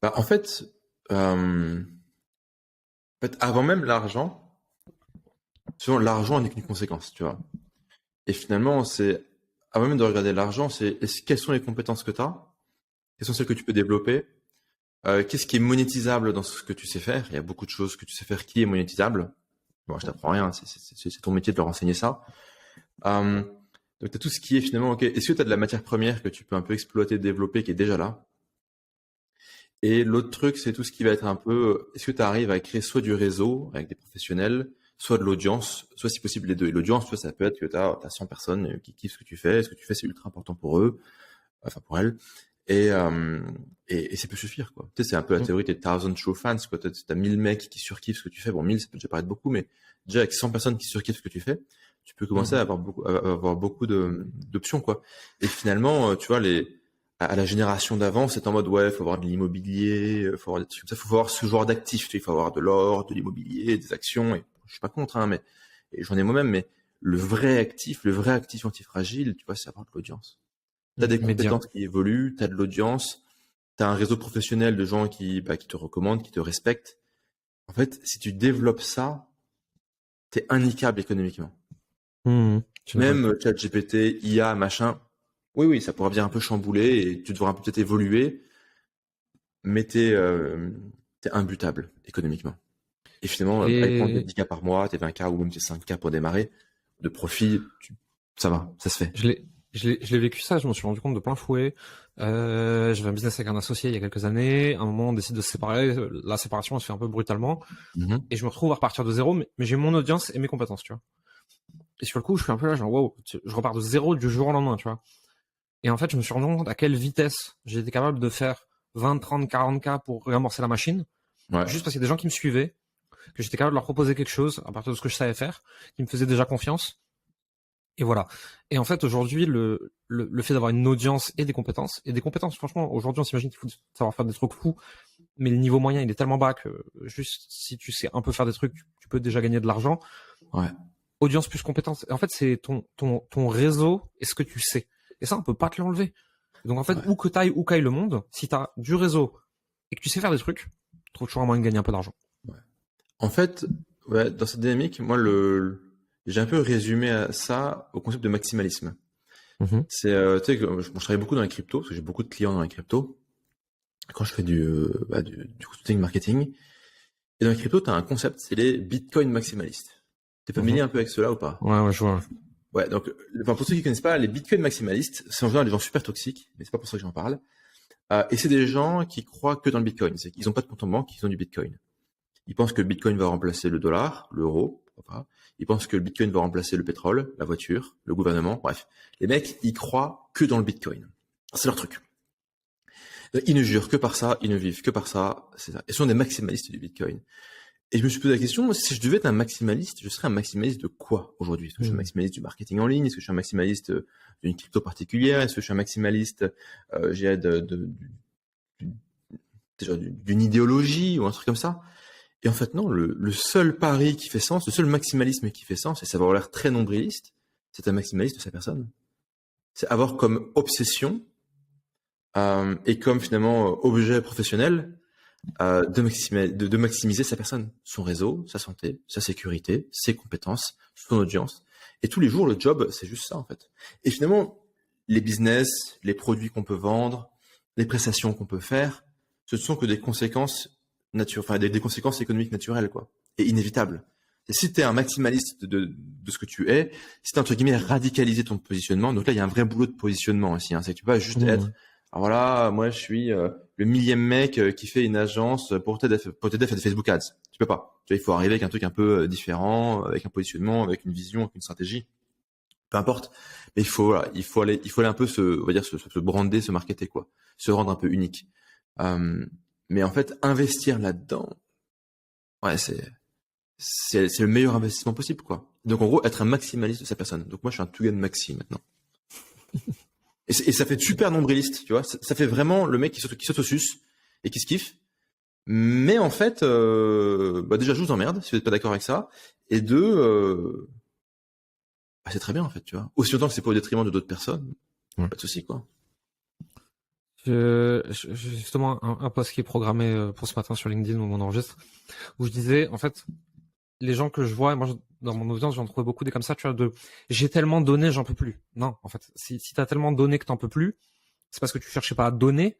Bah, en fait, avant même l'argent, souvent l'argent n'est qu'une conséquence, tu vois. Et finalement, c'est avant même de regarder l'argent, c'est quelles sont les compétences que tu as, quelles sont celles que tu peux développer, qu'est-ce qui est monétisable dans ce que tu sais faire. Il y a beaucoup de choses que tu sais faire qui est monétisable. Bon, je t'apprends rien, c'est ton métier de leur enseigner ça. Donc, tu as tout ce qui est finalement, ok, est-ce que tu as de la matière première que tu peux un peu exploiter, développer, qui est déjà là? Et l'autre truc, c'est tout ce qui va être un peu, est-ce que tu arrives à créer soit du réseau avec des professionnels, soit de l'audience, soit si possible les deux. Et l'audience, tu vois, ça peut être que tu as 100 personnes qui kiffent ce que tu fais, c'est ultra important pour eux, enfin pour elles, et ça peut suffire, quoi. Tu sais, c'est un peu la théorie des 1000 true fans, quoi. T'as 1000 mecs qui surkiffent ce que tu fais. Bon, 1000, ça peut déjà paraître beaucoup, mais déjà avec 100 personnes qui surkiffent ce que tu fais, tu peux commencer à avoir beaucoup d'options, quoi. Et finalement, tu vois, à la génération d'avant, c'est en mode, ouais, faut avoir de l'immobilier, faut avoir des trucs comme ça, faut avoir ce genre d'actifs, il faut avoir de l'or, de l'immobilier, des actions, et je suis pas contre, hein, mais, et j'en ai moi-même, mais le vrai actif antifragile, tu vois, c'est avoir de l'audience. T'as des compétences qui évoluent, t'as de l'audience, t'as un réseau professionnel de gens qui te recommandent, qui te respectent. En fait, si tu développes ça, t'es inniquable économiquement. Même ChatGPT, IA, machin, oui, ça pourra bien un peu chambouler et tu devras peut-être évoluer, mais t'es imbutable économiquement. Et finalement, avec tes 10K par mois, tes 20K ou même tes 5K pour démarrer, de profit, ça va, ça se fait. Je l'ai vécu ça, je me suis rendu compte de plein fouet. J'avais un business avec un associé il y a quelques années. À un moment, on décide de se séparer. La séparation, elle se fait un peu brutalement. Et je me retrouve à repartir de zéro, mais j'ai mon audience et mes compétences, tu vois. Et sur le coup, je suis un peu là, genre, wow, je repars de zéro du jour au lendemain, tu vois. Et en fait, je me suis rendu compte à quelle vitesse j'étais capable de faire 20, 30, 40K pour réamorcer la machine. Juste parce qu'il y a des gens qui me suivaient, que j'étais capable de leur proposer quelque chose à partir de ce que je savais faire, qui me faisaient déjà confiance. Et voilà. Et en fait, aujourd'hui, le fait d'avoir une audience et des compétences, franchement, aujourd'hui, on s'imagine qu'il faut savoir faire des trucs fous, mais le niveau moyen, il est tellement bas que juste si tu sais un peu faire des trucs, tu peux déjà gagner de l'argent. Audience plus compétences. En fait, c'est ton réseau et ce que tu sais. Et ça, on peut pas te l'enlever. Donc en fait, où que t'ailles, où qu'aille le monde, si t'as du réseau et que tu sais faire des trucs, tu trouves toujours un moyen de gagner un peu d'argent. En fait, dans cette dynamique, moi, j'ai un peu résumé ça au concept de maximalisme. C'est, tu sais, je travaille beaucoup dans les cryptos, parce que j'ai beaucoup de clients dans les cryptos. Quand je fais du consulting marketing. Et dans les cryptos, tu as un concept, c'est les Bitcoin maximalistes. T'es familier un peu avec cela ou pas? Ouais, je vois. Ouais, donc, pour ceux qui connaissent pas, les Bitcoin maximalistes, c'est en général des gens super toxiques, mais c'est pas pour ça que j'en parle. Et c'est des gens qui croient que dans le Bitcoin. C'est qu'ils ont pas de compte en banque, ils ont du Bitcoin. Ils pensent que le Bitcoin va remplacer le dollar, l'euro, enfin. Ils pensent que le Bitcoin va remplacer le pétrole, la voiture, le gouvernement, bref. Les mecs, ils croient que dans le Bitcoin. C'est leur truc. Ils ne jurent que par ça, ils ne vivent que par ça, c'est ça. Ils sont des maximalistes du Bitcoin. Et je me suis posé la question, si je devais être un maximaliste, je serais un maximaliste de quoi aujourd'hui? Est-ce que je suis un maximaliste du marketing en ligne? Est-ce que je suis un maximaliste d'une crypto particulière? Est-ce que je suis un maximaliste, d'une idéologie ou un truc comme ça? Et en fait, non, le seul pari qui fait sens, le seul maximalisme qui fait sens, et ça va avoir l'air très nombriliste, c'est un maximaliste de sa personne. C'est avoir comme obsession et comme finalement objet professionnel de maximiser sa personne, son réseau, sa santé, sa sécurité, ses compétences, son audience. Et tous les jours, le job, c'est juste ça, en fait. Et finalement, les business, les produits qu'on peut vendre, les prestations qu'on peut faire, ce ne sont que des conséquences des conséquences économiques naturelles, quoi, et inévitables. Et si tu es un maximaliste de ce que tu es, si tu entre guillemets radicalisé ton positionnement, donc là il y a un vrai boulot de positionnement aussi, hein, c'est que tu vas juste être, alors voilà, moi je suis le millième mec qui fait une agence pour t'aider à des Facebook Ads. Tu peux pas. Tu vois, il faut arriver avec un truc un peu différent, avec un positionnement, avec une vision, avec une stratégie. Peu importe, mais il faut aller un peu se brander, se marketer, quoi, se rendre un peu unique. Mais en fait, investir là-dedans, ouais, c'est le meilleur investissement possible, quoi. Donc en gros, être un maximaliste de sa personne. Donc moi, je suis un Tugan Maxi maintenant. et ça fait super nombriliste, tu vois. Ça fait vraiment le mec qui s'autosuce et qui se kiffe. Mais en fait, déjà, je vous emmerde si vous n'êtes pas d'accord avec ça. Et deux, c'est très bien en fait, tu vois. Aussi longtemps que c'est pas au détriment de d'autres personnes, pas de souci, quoi. Justement, un post qui est programmé pour ce matin sur LinkedIn où on enregistre, où je disais, en fait, les gens que je vois, moi, dans mon audience, j'en trouve beaucoup des comme ça, tu vois, j'ai tellement donné, j'en peux plus. Non, en fait, si t'as tellement donné que t'en peux plus, c'est parce que tu cherchais pas à donner,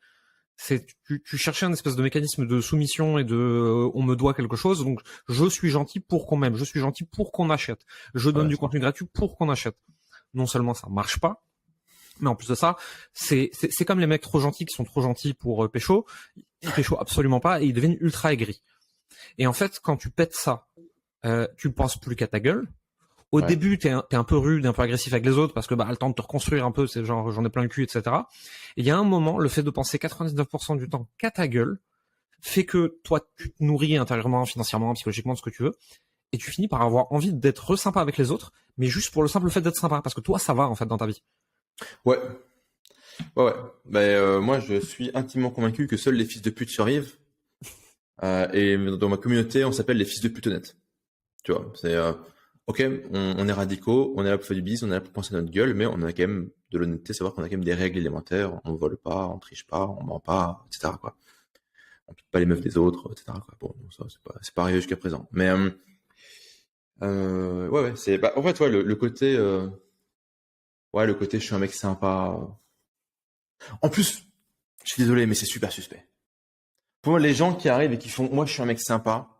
tu cherchais un espèce de mécanisme de soumission et on me doit quelque chose, donc je suis gentil pour qu'on m'aime, je suis gentil pour qu'on achète, je donne du contenu gratuit pour qu'on achète. Non seulement ça marche pas, mais en plus de ça, c'est comme les mecs trop gentils qui sont trop gentils pour pécho, ils pécho absolument pas et ils deviennent ultra aigris. Et en fait, quand tu pètes ça, tu penses plus qu'à ta gueule. Au début, t'es un peu rude, un peu agressif avec les autres parce que le temps de te reconstruire un peu, c'est genre j'en ai plein le cul, etc. Et il y a un moment, le fait de penser 99% du temps qu'à ta gueule fait que toi, tu te nourris intérieurement, financièrement, psychologiquement, de ce que tu veux, et tu finis par avoir envie d'être sympa avec les autres, mais juste pour le simple fait d'être sympa, parce que toi, ça va en fait dans ta vie. Ouais. Moi, je suis intimement convaincu que seuls les fils de pute survivent. Et dans ma communauté, on s'appelle les fils de pute honnêtes. Tu vois, c'est ok, on est radicaux, on est là pour faire du business, on est là pour penser à notre gueule, mais on a quand même de l'honnêteté, savoir qu'on a quand même des règles élémentaires, on vole pas, on triche pas, on ment pas, etc. quoi. On pique pas les meufs des autres, etc. quoi. Bon, ça c'est pas arrivé jusqu'à présent. Mais c'est en fait le côté le côté je suis un mec sympa. En plus, je suis désolé, mais c'est super suspect. Pour moi, les gens qui arrivent et qui font moi je suis un mec sympa,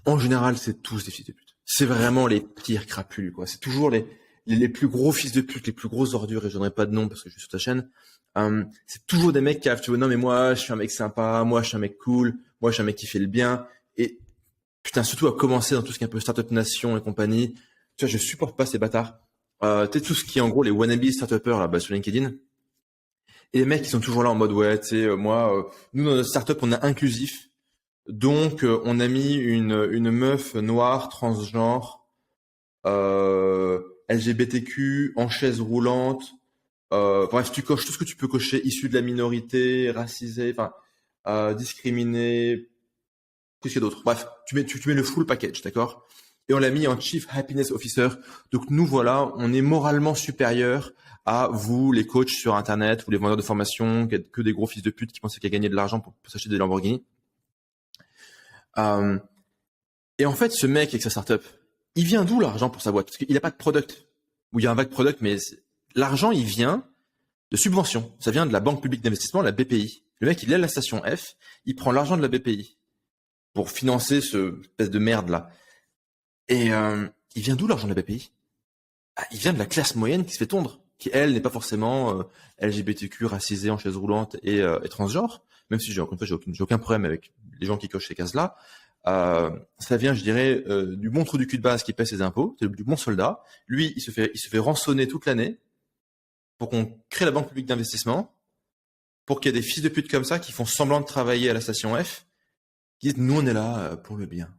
en général, c'est tous des fils de pute. C'est vraiment les pires crapules, quoi. C'est toujours les plus gros fils de pute, les plus grosses ordures, et je donnerai pas de nom parce que je suis sur ta chaîne. C'est toujours des mecs qui arrivent, tu vois, non mais moi, je suis un mec sympa, moi, je suis un mec cool, moi, je suis un mec qui fait le bien. Et putain, surtout à commencer dans tout ce qui est un peu Startup Nation et compagnie. Tu vois, je supporte pas ces bâtards. Tu sais, tout ce qui est en gros les wannabe startuppers là-bas sur LinkedIn. Et les mecs qui sont toujours là en mode, ouais, tu sais, nous, dans notre startup, on est inclusif. Donc, on a mis une meuf noire, transgenre, LGBTQ, en chaise roulante. Bref, tu coches tout ce que tu peux cocher, issu de la minorité, racisé, discriminé, qu'est-ce qu'il y a d'autre? Bref, tu mets le full package, d'accord? Et on l'a mis en Chief Happiness Officer. Donc nous, voilà, on est moralement supérieur à vous, les coachs sur Internet, vous les vendeurs de formation, que des gros fils de pute qui pensaient qu'il y a gagné de l'argent pour s'acheter des Lamborghini. Et en fait, ce mec avec sa startup, il vient d'où l'argent pour sa boîte? Parce qu'il n'a pas de product. Ou il y a un vague product, mais l'argent, il vient de subventions. Ça vient de la Banque publique d'investissement, la BPI. Le mec, il est à la station F, il prend l'argent de la BPI pour financer ce espèce de merde là. Et il vient d'où l'argent de la BPI? Il vient de la classe moyenne qui se fait tondre, qui elle n'est pas forcément LGBTQ, racisée, en chaise roulante et transgenre. Même si j'ai aucun problème avec les gens qui cochent ces cases-là. Ça vient, je dirais, du bon trou du cul de base qui paie ses impôts, c'est du bon soldat. Lui, il se fait rançonner toute l'année pour qu'on crée la Banque publique d'investissement, pour qu'il y ait des fils de pute comme ça qui font semblant de travailler à la station F, qui disent nous on est là pour le bien,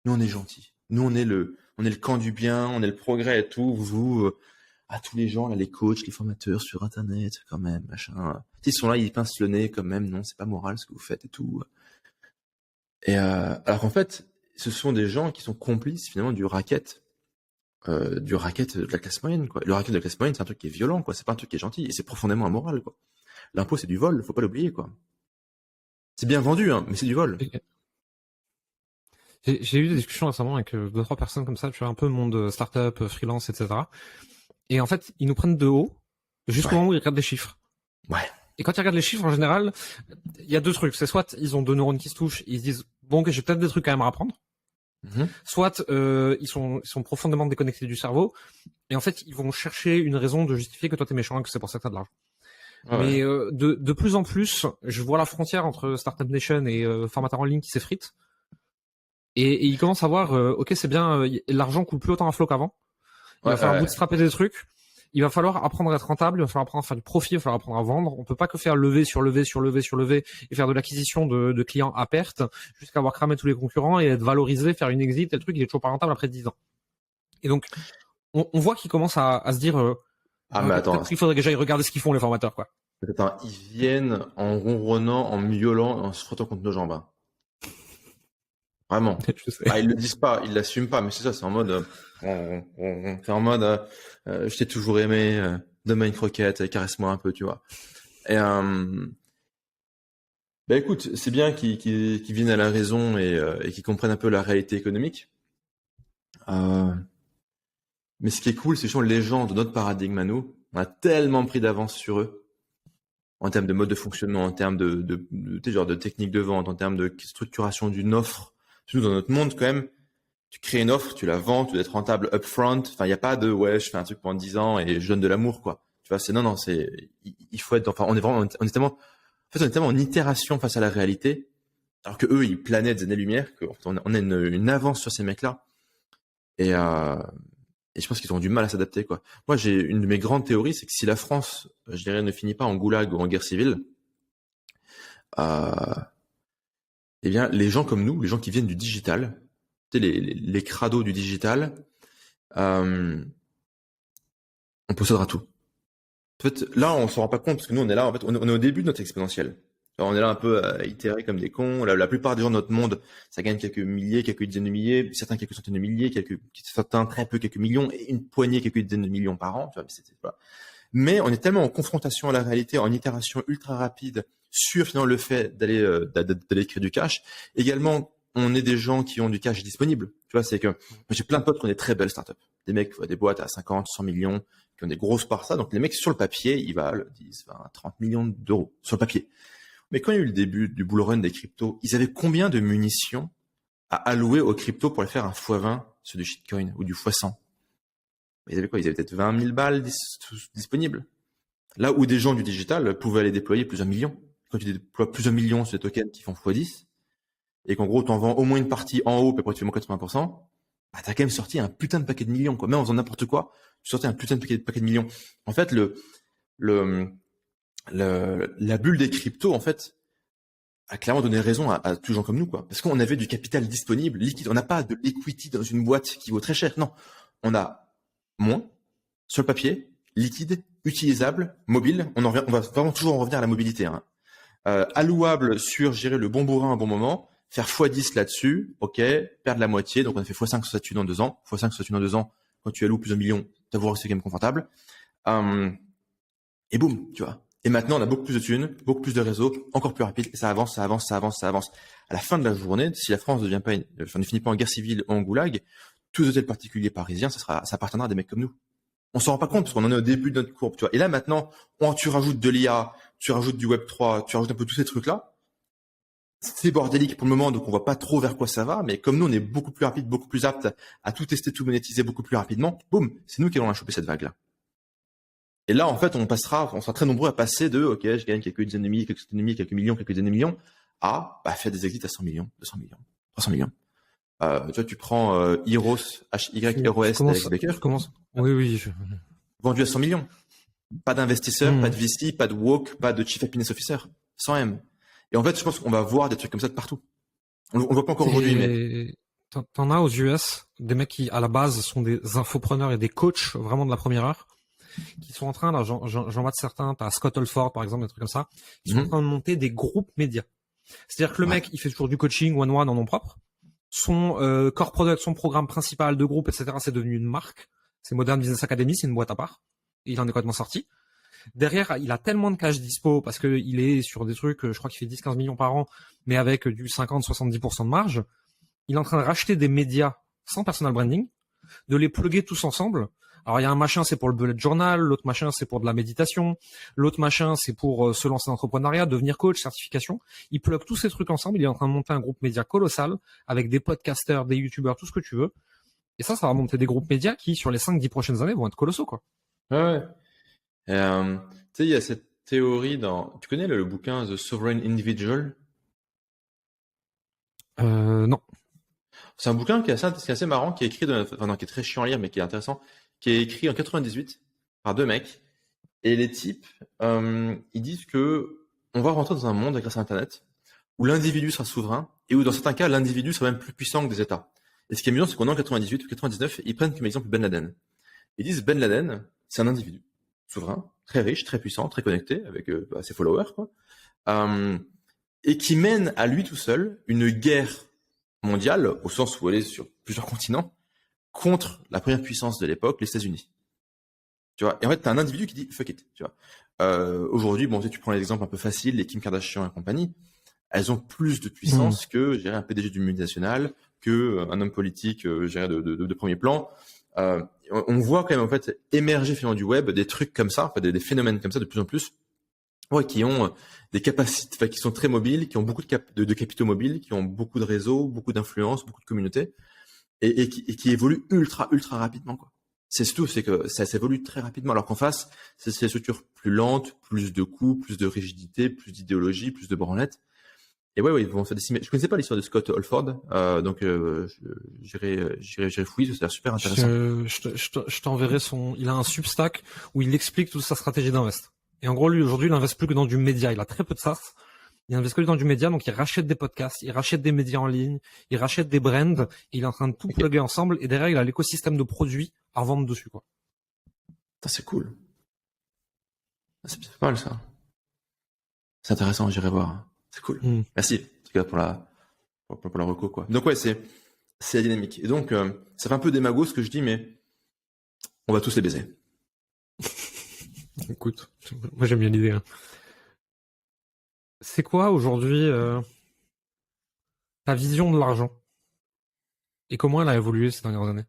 nous on est gentils, nous on est le camp du bien, on est le progrès et tout. Vous à tous les gens là, les coachs, les formateurs sur Internet, quand même, machin. Ils sont là, ils pincent le nez quand même. Non, c'est pas moral ce que vous faites et tout. Et alors qu'en fait, ce sont des gens qui sont complices finalement du racket de la classe moyenne, quoi. Le racket de la classe moyenne, c'est un truc qui est violent, quoi. C'est pas un truc qui est gentil et c'est profondément immoral, quoi. L'impôt, c'est du vol, faut pas l'oublier, quoi. C'est bien vendu, hein, mais c'est du vol. J'ai eu des discussions récemment avec 2-3 personnes comme ça, tu vois, un peu monde startup, freelance, etc. Et en fait, ils nous prennent de haut jusqu'au moment où ils regardent les chiffres. Ouais. Et quand ils regardent les chiffres, en général, il y a deux trucs. C'est soit ils ont deux neurones qui se touchent, ils se disent bon, que j'ai peut-être des trucs quand même à apprendre. Soit ils sont profondément déconnectés du cerveau et en fait ils vont chercher une raison de justifier que toi t'es méchant et que c'est pour ça que t'as de l'argent. Mais de plus en plus, je vois la frontière entre Startup Nation et formateur en ligne qui s'effrite. Et ils commencent à voir, ok, c'est bien, l'argent coule plus autant à flot qu'avant. Il va falloir bootstrapper des trucs. Il va falloir apprendre à être rentable. Il va falloir apprendre à faire du profit. Il va falloir apprendre à vendre. On peut pas que faire lever sur lever sur lever sur lever et faire de l'acquisition de clients à perte jusqu'à avoir cramé tous les concurrents et être valorisé, faire une exit. Et le truc, il est toujours pas rentable après 10 ans. Et donc, on voit qu'ils commencent à se dire, mais attends. il faudrait que j'aille regarder ce qu'ils font les formateurs, quoi. Attends, ils viennent en ronronnant, en miaulant, en se frottant contre nos jambes. Hein. Vraiment. Je sais. Ils le disent pas, ils l'assument pas, mais c'est ça, c'est en mode, c'est en mode, je t'ai toujours aimé, donne-moi une croquette, caresse-moi un peu, tu vois. Et écoute, c'est bien qu'ils viennent à la raison et qu'ils comprennent un peu la réalité économique. Mais ce qui est cool, c'est que les gens de notre paradigme à nous, on a tellement pris d'avance sur eux en termes de mode de fonctionnement, en termes de technique de vente, en termes de structuration d'une offre. Surtout dans notre monde, quand même, tu crées une offre, tu la vends, tu dois être rentable upfront. Enfin, il n'y a pas de, ouais, je fais un truc pendant 10 ans et je donne de l'amour, quoi. Tu vois, non, il faut être, enfin, on est tellement en itération face à la réalité. Alors que eux, ils planaient des années-lumière, qu'on a une avance sur ces mecs-là. Et je pense qu'ils ont du mal à s'adapter, quoi. Moi, j'ai une de mes grandes théories, c'est que si la France, je dirais, ne finit pas en goulag ou en guerre civile, eh bien, les gens comme nous, les gens qui viennent du digital, tu sais, les crados du digital, on possédera tout. En fait, là, on se rend pas compte parce que nous, on est là, en fait, on est au début de notre exponentielle. Alors, on est là un peu à itérer comme des cons. La plupart des gens de notre monde, ça gagne quelques milliers, quelques dizaines de milliers, certains quelques centaines de milliers, certains très peu, quelques millions, et une poignée, quelques dizaines de millions par an. Tu vois, voilà. Mais on est tellement en confrontation à la réalité, en itération ultra rapide sur finalement le fait d'aller créer du cash. Également, on est des gens qui ont du cash disponible. Tu vois, c'est que j'ai plein de potes qui ont des très belles startups. Des mecs, des boîtes à 50, 100 millions, qui ont des grosses parts ça. Donc les mecs sur le papier, ils valent 10, 20, 30 millions d'euros sur le papier. Mais quand il y a eu le début du bull run des cryptos, ils avaient combien de munitions à allouer aux cryptos pour aller faire un x20 sur du shitcoin ou du x100? Ils avaient quoi? Ils avaient peut-être 20 000 balles disponibles. Là où des gens du digital pouvaient aller déployer plusieurs millions. Quand tu déploies plusieurs millions sur des tokens qui font x10, et qu'en gros, tu en vends au moins une partie en haut, puis après tu fais moins 80%, bah, t'as quand même sorti un putain de paquet de millions, quoi. Même en faisant n'importe quoi, tu sortais un putain de paquet de millions. En fait, la bulle des cryptos, en fait, a clairement donné raison à tous les gens comme nous, quoi. Parce qu'on avait du capital disponible, liquide. On n'a pas de equity dans une boîte qui vaut très cher. Non. On a moins, sur le papier, liquide, utilisable, mobile. On va vraiment toujours en revenir à la mobilité, hein. Allouable sur gérer le bon bourrin à un bon moment, faire x10 là-dessus, ok, perdre la moitié, donc on a fait x5 sur sa thune en 2 ans, x5 sur sa thune en 2 ans, quand tu alloues plusieurs millions, t'avoues que c'est quand même confortable, et boum, tu vois. Et maintenant, on a beaucoup plus de thunes, beaucoup plus de réseaux, encore plus rapide, et ça avance, ça avance, ça avance, ça avance. À la fin de la journée, si la France ne finit pas en guerre civile ou en goulag, tous les hôtels particuliers parisiens, ça appartiendra à des mecs comme nous. On s'en rend pas compte parce qu'on en est au début de notre courbe, tu vois. Et là, maintenant, tu rajoutes de l'IA, tu rajoutes du Web3, tu rajoutes un peu tous ces trucs-là. C'est bordélique pour le moment, donc on voit pas trop vers quoi ça va, mais comme nous, on est beaucoup plus rapide, beaucoup plus apte à tout tester, tout monétiser beaucoup plus rapidement, boum, c'est nous qui allons la choper cette vague-là. Et là, en fait, on sera très nombreux à passer de, ok, je gagne quelques dizaines de milliers, quelques centaines de milliers, quelques millions, quelques dizaines de millions, à faire des exits à 100 millions, 200 millions, 300 millions. Tu vois, tu prends Heroes, H-Y-R-O-S, Alex Baker. Oui. Vendu à 100 millions. Pas d'investisseurs, pas de VC, pas de woke, pas de chief happiness officer. 100 M. Et en fait, je pense qu'on va voir des trucs comme ça de partout. On le voit pas encore aujourd'hui, mais... T'en as aux US, des mecs qui, à la base, sont des infopreneurs et des coachs vraiment de la première heure, qui sont en train, là, j'en vois de certains, t'as Scott Holford, par exemple, des trucs comme ça, qui sont en train de monter des groupes médias. C'est-à-dire que le mec, il fait toujours du coaching one-one en nom propre. Son core product, son programme principal de groupe, etc., c'est devenu une marque. C'est Modern Business Academy, c'est une boîte à part. Et il en est complètement sorti. Derrière, il a tellement de cash dispo parce que il est sur des trucs, je crois qu'il fait 10-15 millions par an, mais avec du 50-70% de marge. Il est en train de racheter des médias sans personal branding, de les plugger tous ensemble. Alors il y a un machin, c'est pour le bullet journal, l'autre machin, c'est pour de la méditation, l'autre machin, c'est pour se lancer dans l'entrepreneuriat, devenir coach, certification. Il plug tous ces trucs ensemble, il est en train de monter un groupe média colossal avec des podcasters, des youtubeurs, tout ce que tu veux. Et ça va monter des groupes médias qui, sur les 5-10 prochaines années, vont être colossaux, quoi. Ouais. Tu sais, il y a cette théorie tu connais le bouquin The Sovereign Individual? Non. C'est un bouquin qui est assez marrant, qui est écrit, enfin, non, qui est très chiant à lire, mais qui est intéressant, qui est écrit en 98 par deux mecs. Et les types, ils disent que on va rentrer dans un monde grâce à Internet où l'individu sera souverain et où dans certains cas, l'individu sera même plus puissant que des États. Et ce qui est amusant, c'est qu'en 98 ou 99, ils prennent comme exemple Ben Laden. Ils disent Ben Laden, c'est un individu souverain, très riche, très puissant, très connecté avec ses followers, quoi, et qui mène à lui tout seul une guerre mondiale, au sens où elle est sur plusieurs continents, contre la première puissance de l'époque, les États-Unis. Tu vois, et en fait, t'as un individu qui dit fuck it. Tu vois, aujourd'hui, bon, tu prends l'exemple un peu facile, les Kim Kardashian et compagnie, elles ont plus de puissance que, je dirais, un PDG d'une multinationale, que un homme politique, je dirais, de premier plan. On voit quand même en fait émerger finalement du web des trucs comme ça, enfin, des phénomènes comme ça de plus en plus, ouais, qui ont des capacités, enfin, qui sont très mobiles, qui ont beaucoup de capitaux mobiles, qui ont beaucoup de réseaux, beaucoup d'influence, beaucoup de communautés, et qui évoluent ultra rapidement, quoi. C'est tout, c'est que ça s'évolue très rapidement, alors qu'en face, c'est des structures plus lentes, plus de coûts, plus de rigidité, plus d'idéologie, plus de branlettes. Et ouais, ils vont se décimer. Je connaissais pas l'histoire de Scott Holford, donc j'irai fouiller, ça a l'air super intéressant. Je t'enverrai il a un Substack où il explique toute sa stratégie d'invest. Et en gros, lui, aujourd'hui, il investe plus que dans du média. Il a très peu de SaaS. Il investe que dans du média, donc il rachète des podcasts, il rachète des médias en ligne, il rachète des brands, et il est en train de tout plugger ensemble, et derrière, il a l'écosystème de produits à vendre dessus, quoi. C'est cool. C'est pas mal, ça. C'est intéressant, j'irai voir. C'est cool. Merci, en tout cas, pour la reco, quoi. Donc ouais, c'est la dynamique. Et donc, ça fait un peu démago ce que je dis, mais on va tous les baiser. Écoute, moi j'aime bien l'idée. Hein. C'est quoi aujourd'hui ta vision de l'argent? Et comment elle a évolué ces dernières années?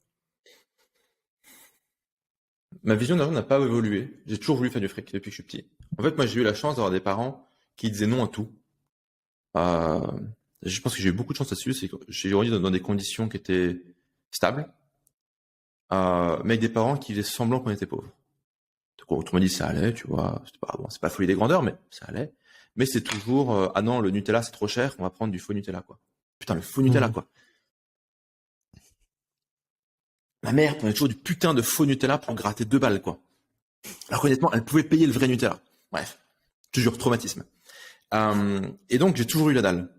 Ma vision de l'argent n'a pas évolué. J'ai toujours voulu faire du fric depuis que je suis petit. En fait, moi, j'ai eu la chance d'avoir des parents qui disaient non à tout. Je pense que j'ai eu beaucoup de chance là-dessus. C'est que j'ai grandi dans des conditions qui étaient stables, mais avec des parents qui faisaient semblant qu'on était pauvres. Autrement dit, ça allait, tu vois. C'est pas la folie des grandeurs, mais ça allait. Mais c'est toujours, ah non, le Nutella c'est trop cher, on va prendre du faux Nutella, quoi. Putain, le faux Nutella, quoi. Ma mère prenait toujours du putain de faux Nutella pour gratter 2 balles, quoi. Alors honnêtement, elle pouvait payer le vrai Nutella. Bref, toujours traumatisme. Et donc, j'ai toujours eu la dalle.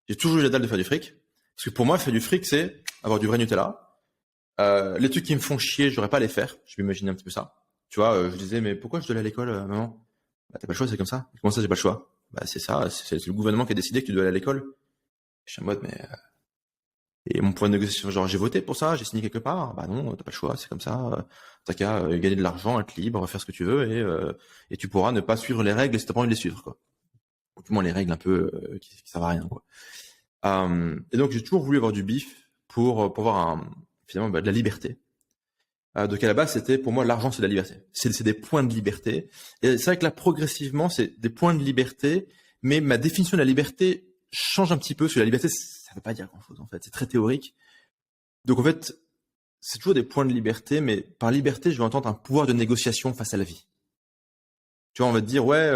J'ai toujours eu la dalle de faire du fric. Parce que pour moi, faire du fric, c'est avoir du vrai Nutella. Les trucs qui me font chier, j'aurais pas à les faire. Je m'imaginais un petit peu ça. Tu vois, je disais, mais pourquoi je dois aller à l'école, maman? Bah, t'as pas le choix, c'est comme ça. Comment ça, j'ai pas le choix? Bah, c'est ça, c'est le gouvernement qui a décidé que tu dois aller à l'école. Je suis en mode, mais... Et mon point de négociation, genre, j'ai voté pour ça, j'ai signé quelque part. Bah non, t'as pas le choix, c'est comme ça. T'as qu'à gagner de l'argent, être libre, faire ce que tu veux, et tu pourras ne pas suivre les règles si t'as pas envie de les suivre, quoi. Ou du moins les règles un peu qui servent à rien, quoi. Et donc, j'ai toujours voulu avoir du bif pour avoir finalement de la liberté. Donc à la base, c'était pour moi l'argent, c'est de la liberté. C'est des points de liberté. Et c'est vrai que là, progressivement, c'est des points de liberté, mais ma définition de la liberté change un petit peu. Parce que la liberté, ça veut pas dire grand-chose en fait. C'est très théorique. Donc en fait, c'est toujours des points de liberté, mais par liberté, je vais entendre un pouvoir de négociation face à la vie. Tu vois, on va te dire ouais,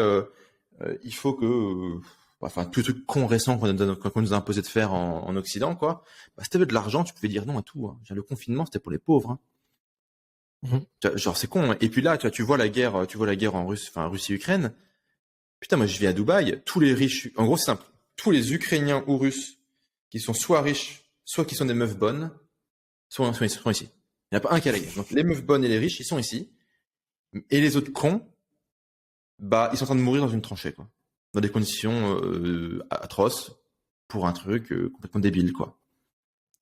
il faut que, enfin, tous les trucs cons récents qu'on nous a imposé de faire en Occident, quoi. Bah, si t'avais de l'argent, tu pouvais dire non à tout. Hein. Le confinement, c'était pour les pauvres. Hein. Genre c'est con. Hein. Et puis là, tu vois la guerre en Russie-Ukraine. Putain, moi je vis à Dubaï. Tous les riches, en gros c'est simple. Tous les Ukrainiens ou Russes qui sont soit riches, soit qui sont des meufs bonnes, sont ici. Il n'y en a pas un qui a la guerre. Donc les meufs bonnes et les riches, ils sont ici. Et les autres cons, bah ils sont en train de mourir dans une tranchée, quoi. Dans des conditions atroces pour un truc complètement débile, quoi.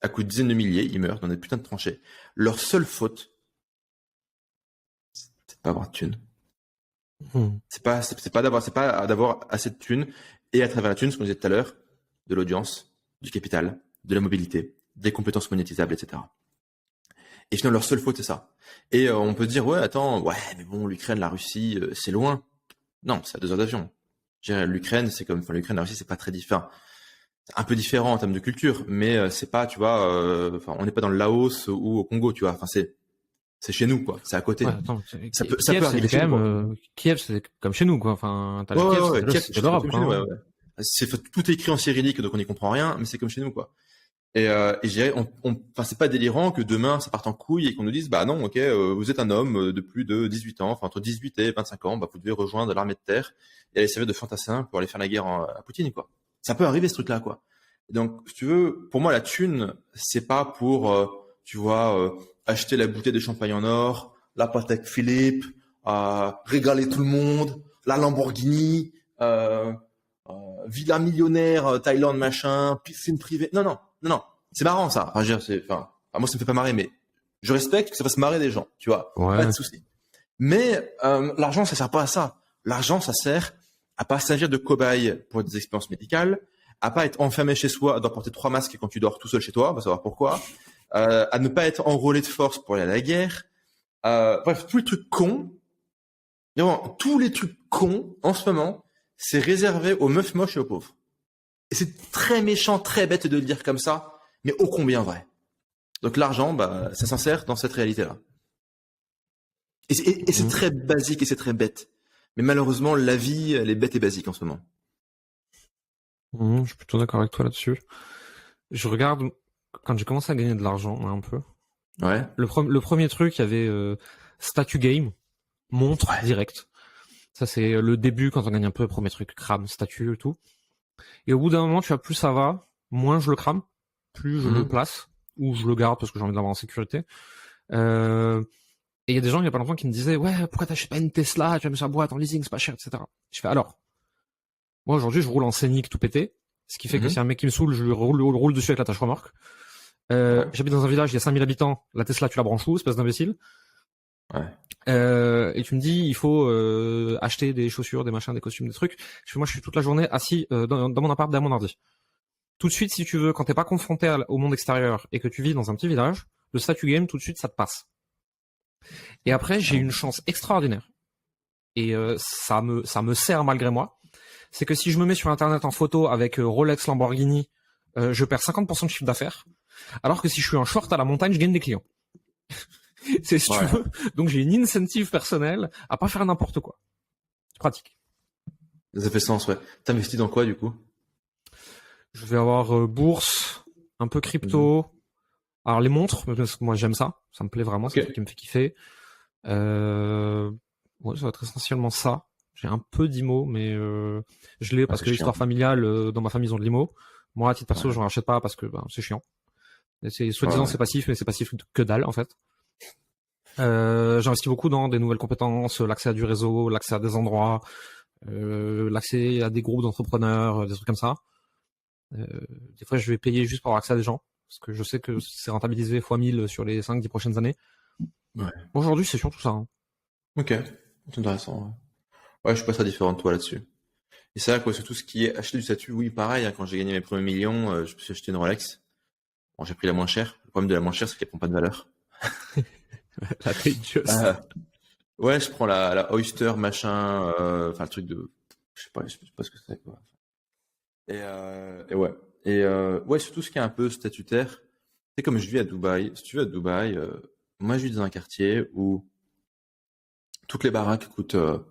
À coup de dizaines de milliers, ils meurent dans des putains de tranchées. Leur seule faute, c'est de pas avoir de thunes. C'est pas d'avoir assez de thunes et à travers la thune, ce qu'on disait tout à l'heure, de l'audience, du capital, de la mobilité, des compétences monétisables, etc. Et finalement, leur seule faute, c'est ça. Et on peut dire, ouais, attends, ouais, mais bon, l'Ukraine, la Russie, c'est loin. Non, c'est à 2 heures d'avion. L'Ukraine, l'Ukraine, la Russie, c'est pas très différent. C'est un peu différent en termes de culture, mais c'est pas, tu vois, on n'est pas dans le Laos ou au Congo, tu vois. Enfin, c'est chez nous, quoi. C'est à côté. Ouais, attends, Ça peut arriver chez nous. Kiev, c'est comme chez nous, quoi. Enfin, t'as Ouais, Kiev, c'est de l'Europe, comme quoi. chez nous, ouais. Tout est écrit en cyrillique, donc on n'y comprend rien, mais c'est comme chez nous, quoi. Et je dirais, enfin, c'est pas délirant que demain ça parte en couille et qu'on nous dise, bah non, ok, vous êtes un homme de plus de 18 ans, enfin entre 18 et 25 ans, bah vous devez rejoindre l'armée de terre et aller servir de fantassin pour aller faire la guerre à Poutine, quoi. Ça peut arriver ce truc-là, quoi. Et donc, si tu veux, pour moi, la thune, c'est pas pour, tu vois, acheter la bouteille de champagne en or, la Patek Philippe, régaler tout le monde, la Lamborghini, villa millionnaire, Thaïlande, machin, piscine privée. Non, non, non, non. C'est marrant, ça. Enfin, je veux dire, moi, ça me fait pas marrer, mais je respecte que ça fasse marrer des gens, tu vois. Ouais. Pas de souci. Mais l'argent, ça sert pas à ça. L'argent, ça sert à pas servir de cobaye pour des expériences médicales, à pas être enfermé chez soi, à devoir porter 3 masques quand tu dors tout seul chez toi, on va savoir pourquoi, à ne pas être enrôlé de force pour aller à la guerre. Bref, tous les trucs cons, vraiment, tous les trucs cons, en ce moment, c'est réservé aux meufs moches et aux pauvres. Et c'est très méchant, très bête de le dire comme ça, mais ô combien vrai. Donc l'argent, bah, ça s'insère dans cette réalité-là. Et c'est très basique et c'est très bête. Mais malheureusement, la vie, elle est bête et basique en ce moment. Je suis plutôt d'accord avec toi là-dessus. Je regarde, quand j'ai commencé à gagner de l'argent, un peu. Ouais. Le premier truc, il y avait Statue Game, montre direct. Ça, c'est le début quand on gagne un peu, premier truc, crame, statue et tout. Et au bout d'un moment, tu vois, plus ça va, moins je le crame, plus je le place, ou je le garde parce que j'ai envie de l'avoir en sécurité. Et il y a des gens il y a pas longtemps qui me disaient, ouais, pourquoi t'achètes pas une Tesla, tu vas mettre sa boîte en leasing, c'est pas cher, etc. Je fais, alors, moi aujourd'hui, je roule en Scénic tout pété, ce qui fait que si un mec qui me saoule, je lui roule dessus avec la tâche remorque. J'habite dans un village, il y a 5000 habitants, la Tesla, tu la branches où, espèce d'imbécile? Et tu me dis, il faut acheter des chaussures, des machins, des costumes, des trucs. Moi, je suis toute la journée assis dans mon appart derrière mon ordi. Tout de suite, si tu veux, quand t'es pas confronté au monde extérieur et que tu vis dans un petit village, le statut game, tout de suite, ça te passe. Et après, j'ai une chance extraordinaire. Et ça me sert malgré moi. C'est que si je me mets sur Internet en photo avec Rolex, Lamborghini, je perds 50% de chiffre d'affaires. Alors que si je suis en short à la montagne, je gagne des clients. C'est si tu veux. Donc j'ai une incentive personnelle à pas faire n'importe quoi. C'est pratique. Ça fait sens, ouais. T'investis dans quoi, du coup? Je vais avoir bourse, un peu crypto. Alors les montres, parce que moi j'aime ça. Ça me plaît vraiment, c'est un truc qui me fait kiffer. Ouais, ça va être essentiellement ça. J'ai un peu d'IMO, mais je l'ai parce que l'histoire familiale, dans ma famille, ils ont de l'IMO. Moi, à titre perso, j'en rachète pas parce que c'est chiant. C'est soi-disant c'est passif, mais c'est passif que dalle en fait. J'investis beaucoup dans des nouvelles compétences, l'accès à du réseau, l'accès à des endroits, l'accès à des groupes d'entrepreneurs, des trucs comme ça. Des fois, je vais payer juste pour avoir accès à des gens, parce que je sais que c'est rentabilisé x 1000 sur les 5-10 prochaines années. Ouais. Aujourd'hui, c'est surtout ça. Hein. Ok, c'est intéressant. Ouais, je suis pas très différent de toi là-dessus. Et c'est vrai que surtout ce qui est acheter du statut, oui, pareil, hein, quand j'ai gagné mes premiers millions, je me suis acheté une Rolex. Bon, j'ai pris la moins chère. Le problème de la moins chère, c'est qu'elle prend pas de valeur. La Pages. Ouais, je prends la Oyster machin, enfin le truc de, je sais pas ce que c'est quoi. Et ouais. Et ouais, surtout ce qui est un peu statutaire. C'est comme je vis à Dubaï. Si tu veux à Dubaï, moi je vis dans un quartier où toutes les baraques coûtent. Je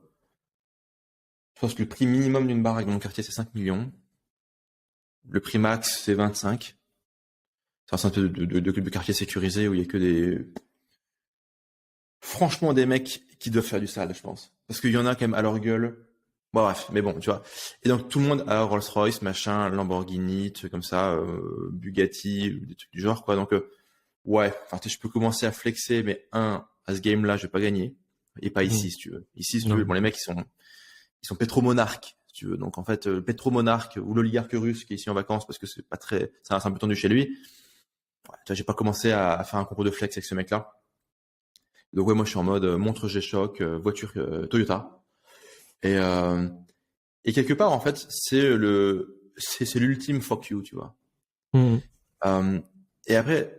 pense que le prix minimum d'une baraque dans mon quartier c'est 5 millions. Le prix max c'est 25. C'est un peu de quartier sécurisé où il y a que des. Franchement, des mecs qui doivent faire du sale, je pense. Parce qu'il y en a quand même à leur gueule. Bon, bref, mais bon, tu vois. Et donc, tout le monde a Rolls-Royce, machin, Lamborghini, trucs comme ça, Bugatti, des trucs du genre, quoi. Donc, ouais, enfin, je peux commencer à flexer, mais à ce game-là, je vais pas gagner. Et pas ici, si tu veux. Ici, si tu veux, bon, les mecs, ils sont pétromonarques, si tu veux. Donc, en fait, le pétromonarque ou l'oligarque russe qui est ici en vacances parce que c'est pas très, c'est un peu tendu chez lui. Ouais, tu vois, j'ai pas commencé à faire un concours de flex avec ce mec-là. Donc ouais, moi je suis en mode montre G-Shock, voiture Toyota. Et, euh, et quelque part, en fait, c'est l'ultime fuck you, tu vois. Mhm. Euh, et après,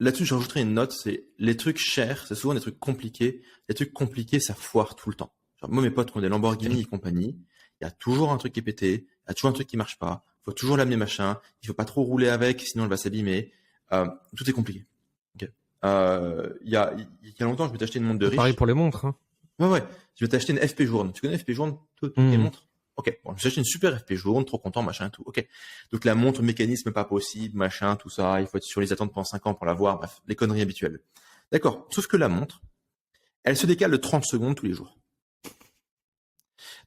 là-dessus, je rajouterai une note, c'est les trucs chers, c'est souvent des trucs compliqués. Les trucs compliqués, ça foire tout le temps. Genre, moi, mes potes qui ont des Lamborghini et compagnie, il y a toujours un truc qui est pété, il y a toujours un truc qui marche pas, faut toujours l'amener machin, il faut pas trop rouler avec, sinon elle va s'abîmer. Tout est compliqué. Ok. Il y a longtemps, je m'étais acheté une montre de C'est pareil riche. pour les montres. Hein. Ouais. Je m'étais acheté une FP Journe. Tu connais FP Journe, tout ce qui est Mhm. montre? Ok. Bon, je me suis acheté une super FP Journe, trop content, machin, tout. Ok. Donc la montre, mécanisme pas possible, machin, tout ça. Il faut être sur les attentes pendant 5 ans pour la voir. Bref, les conneries habituelles. D'accord. Sauf que la montre, elle se décale de 30 secondes tous les jours.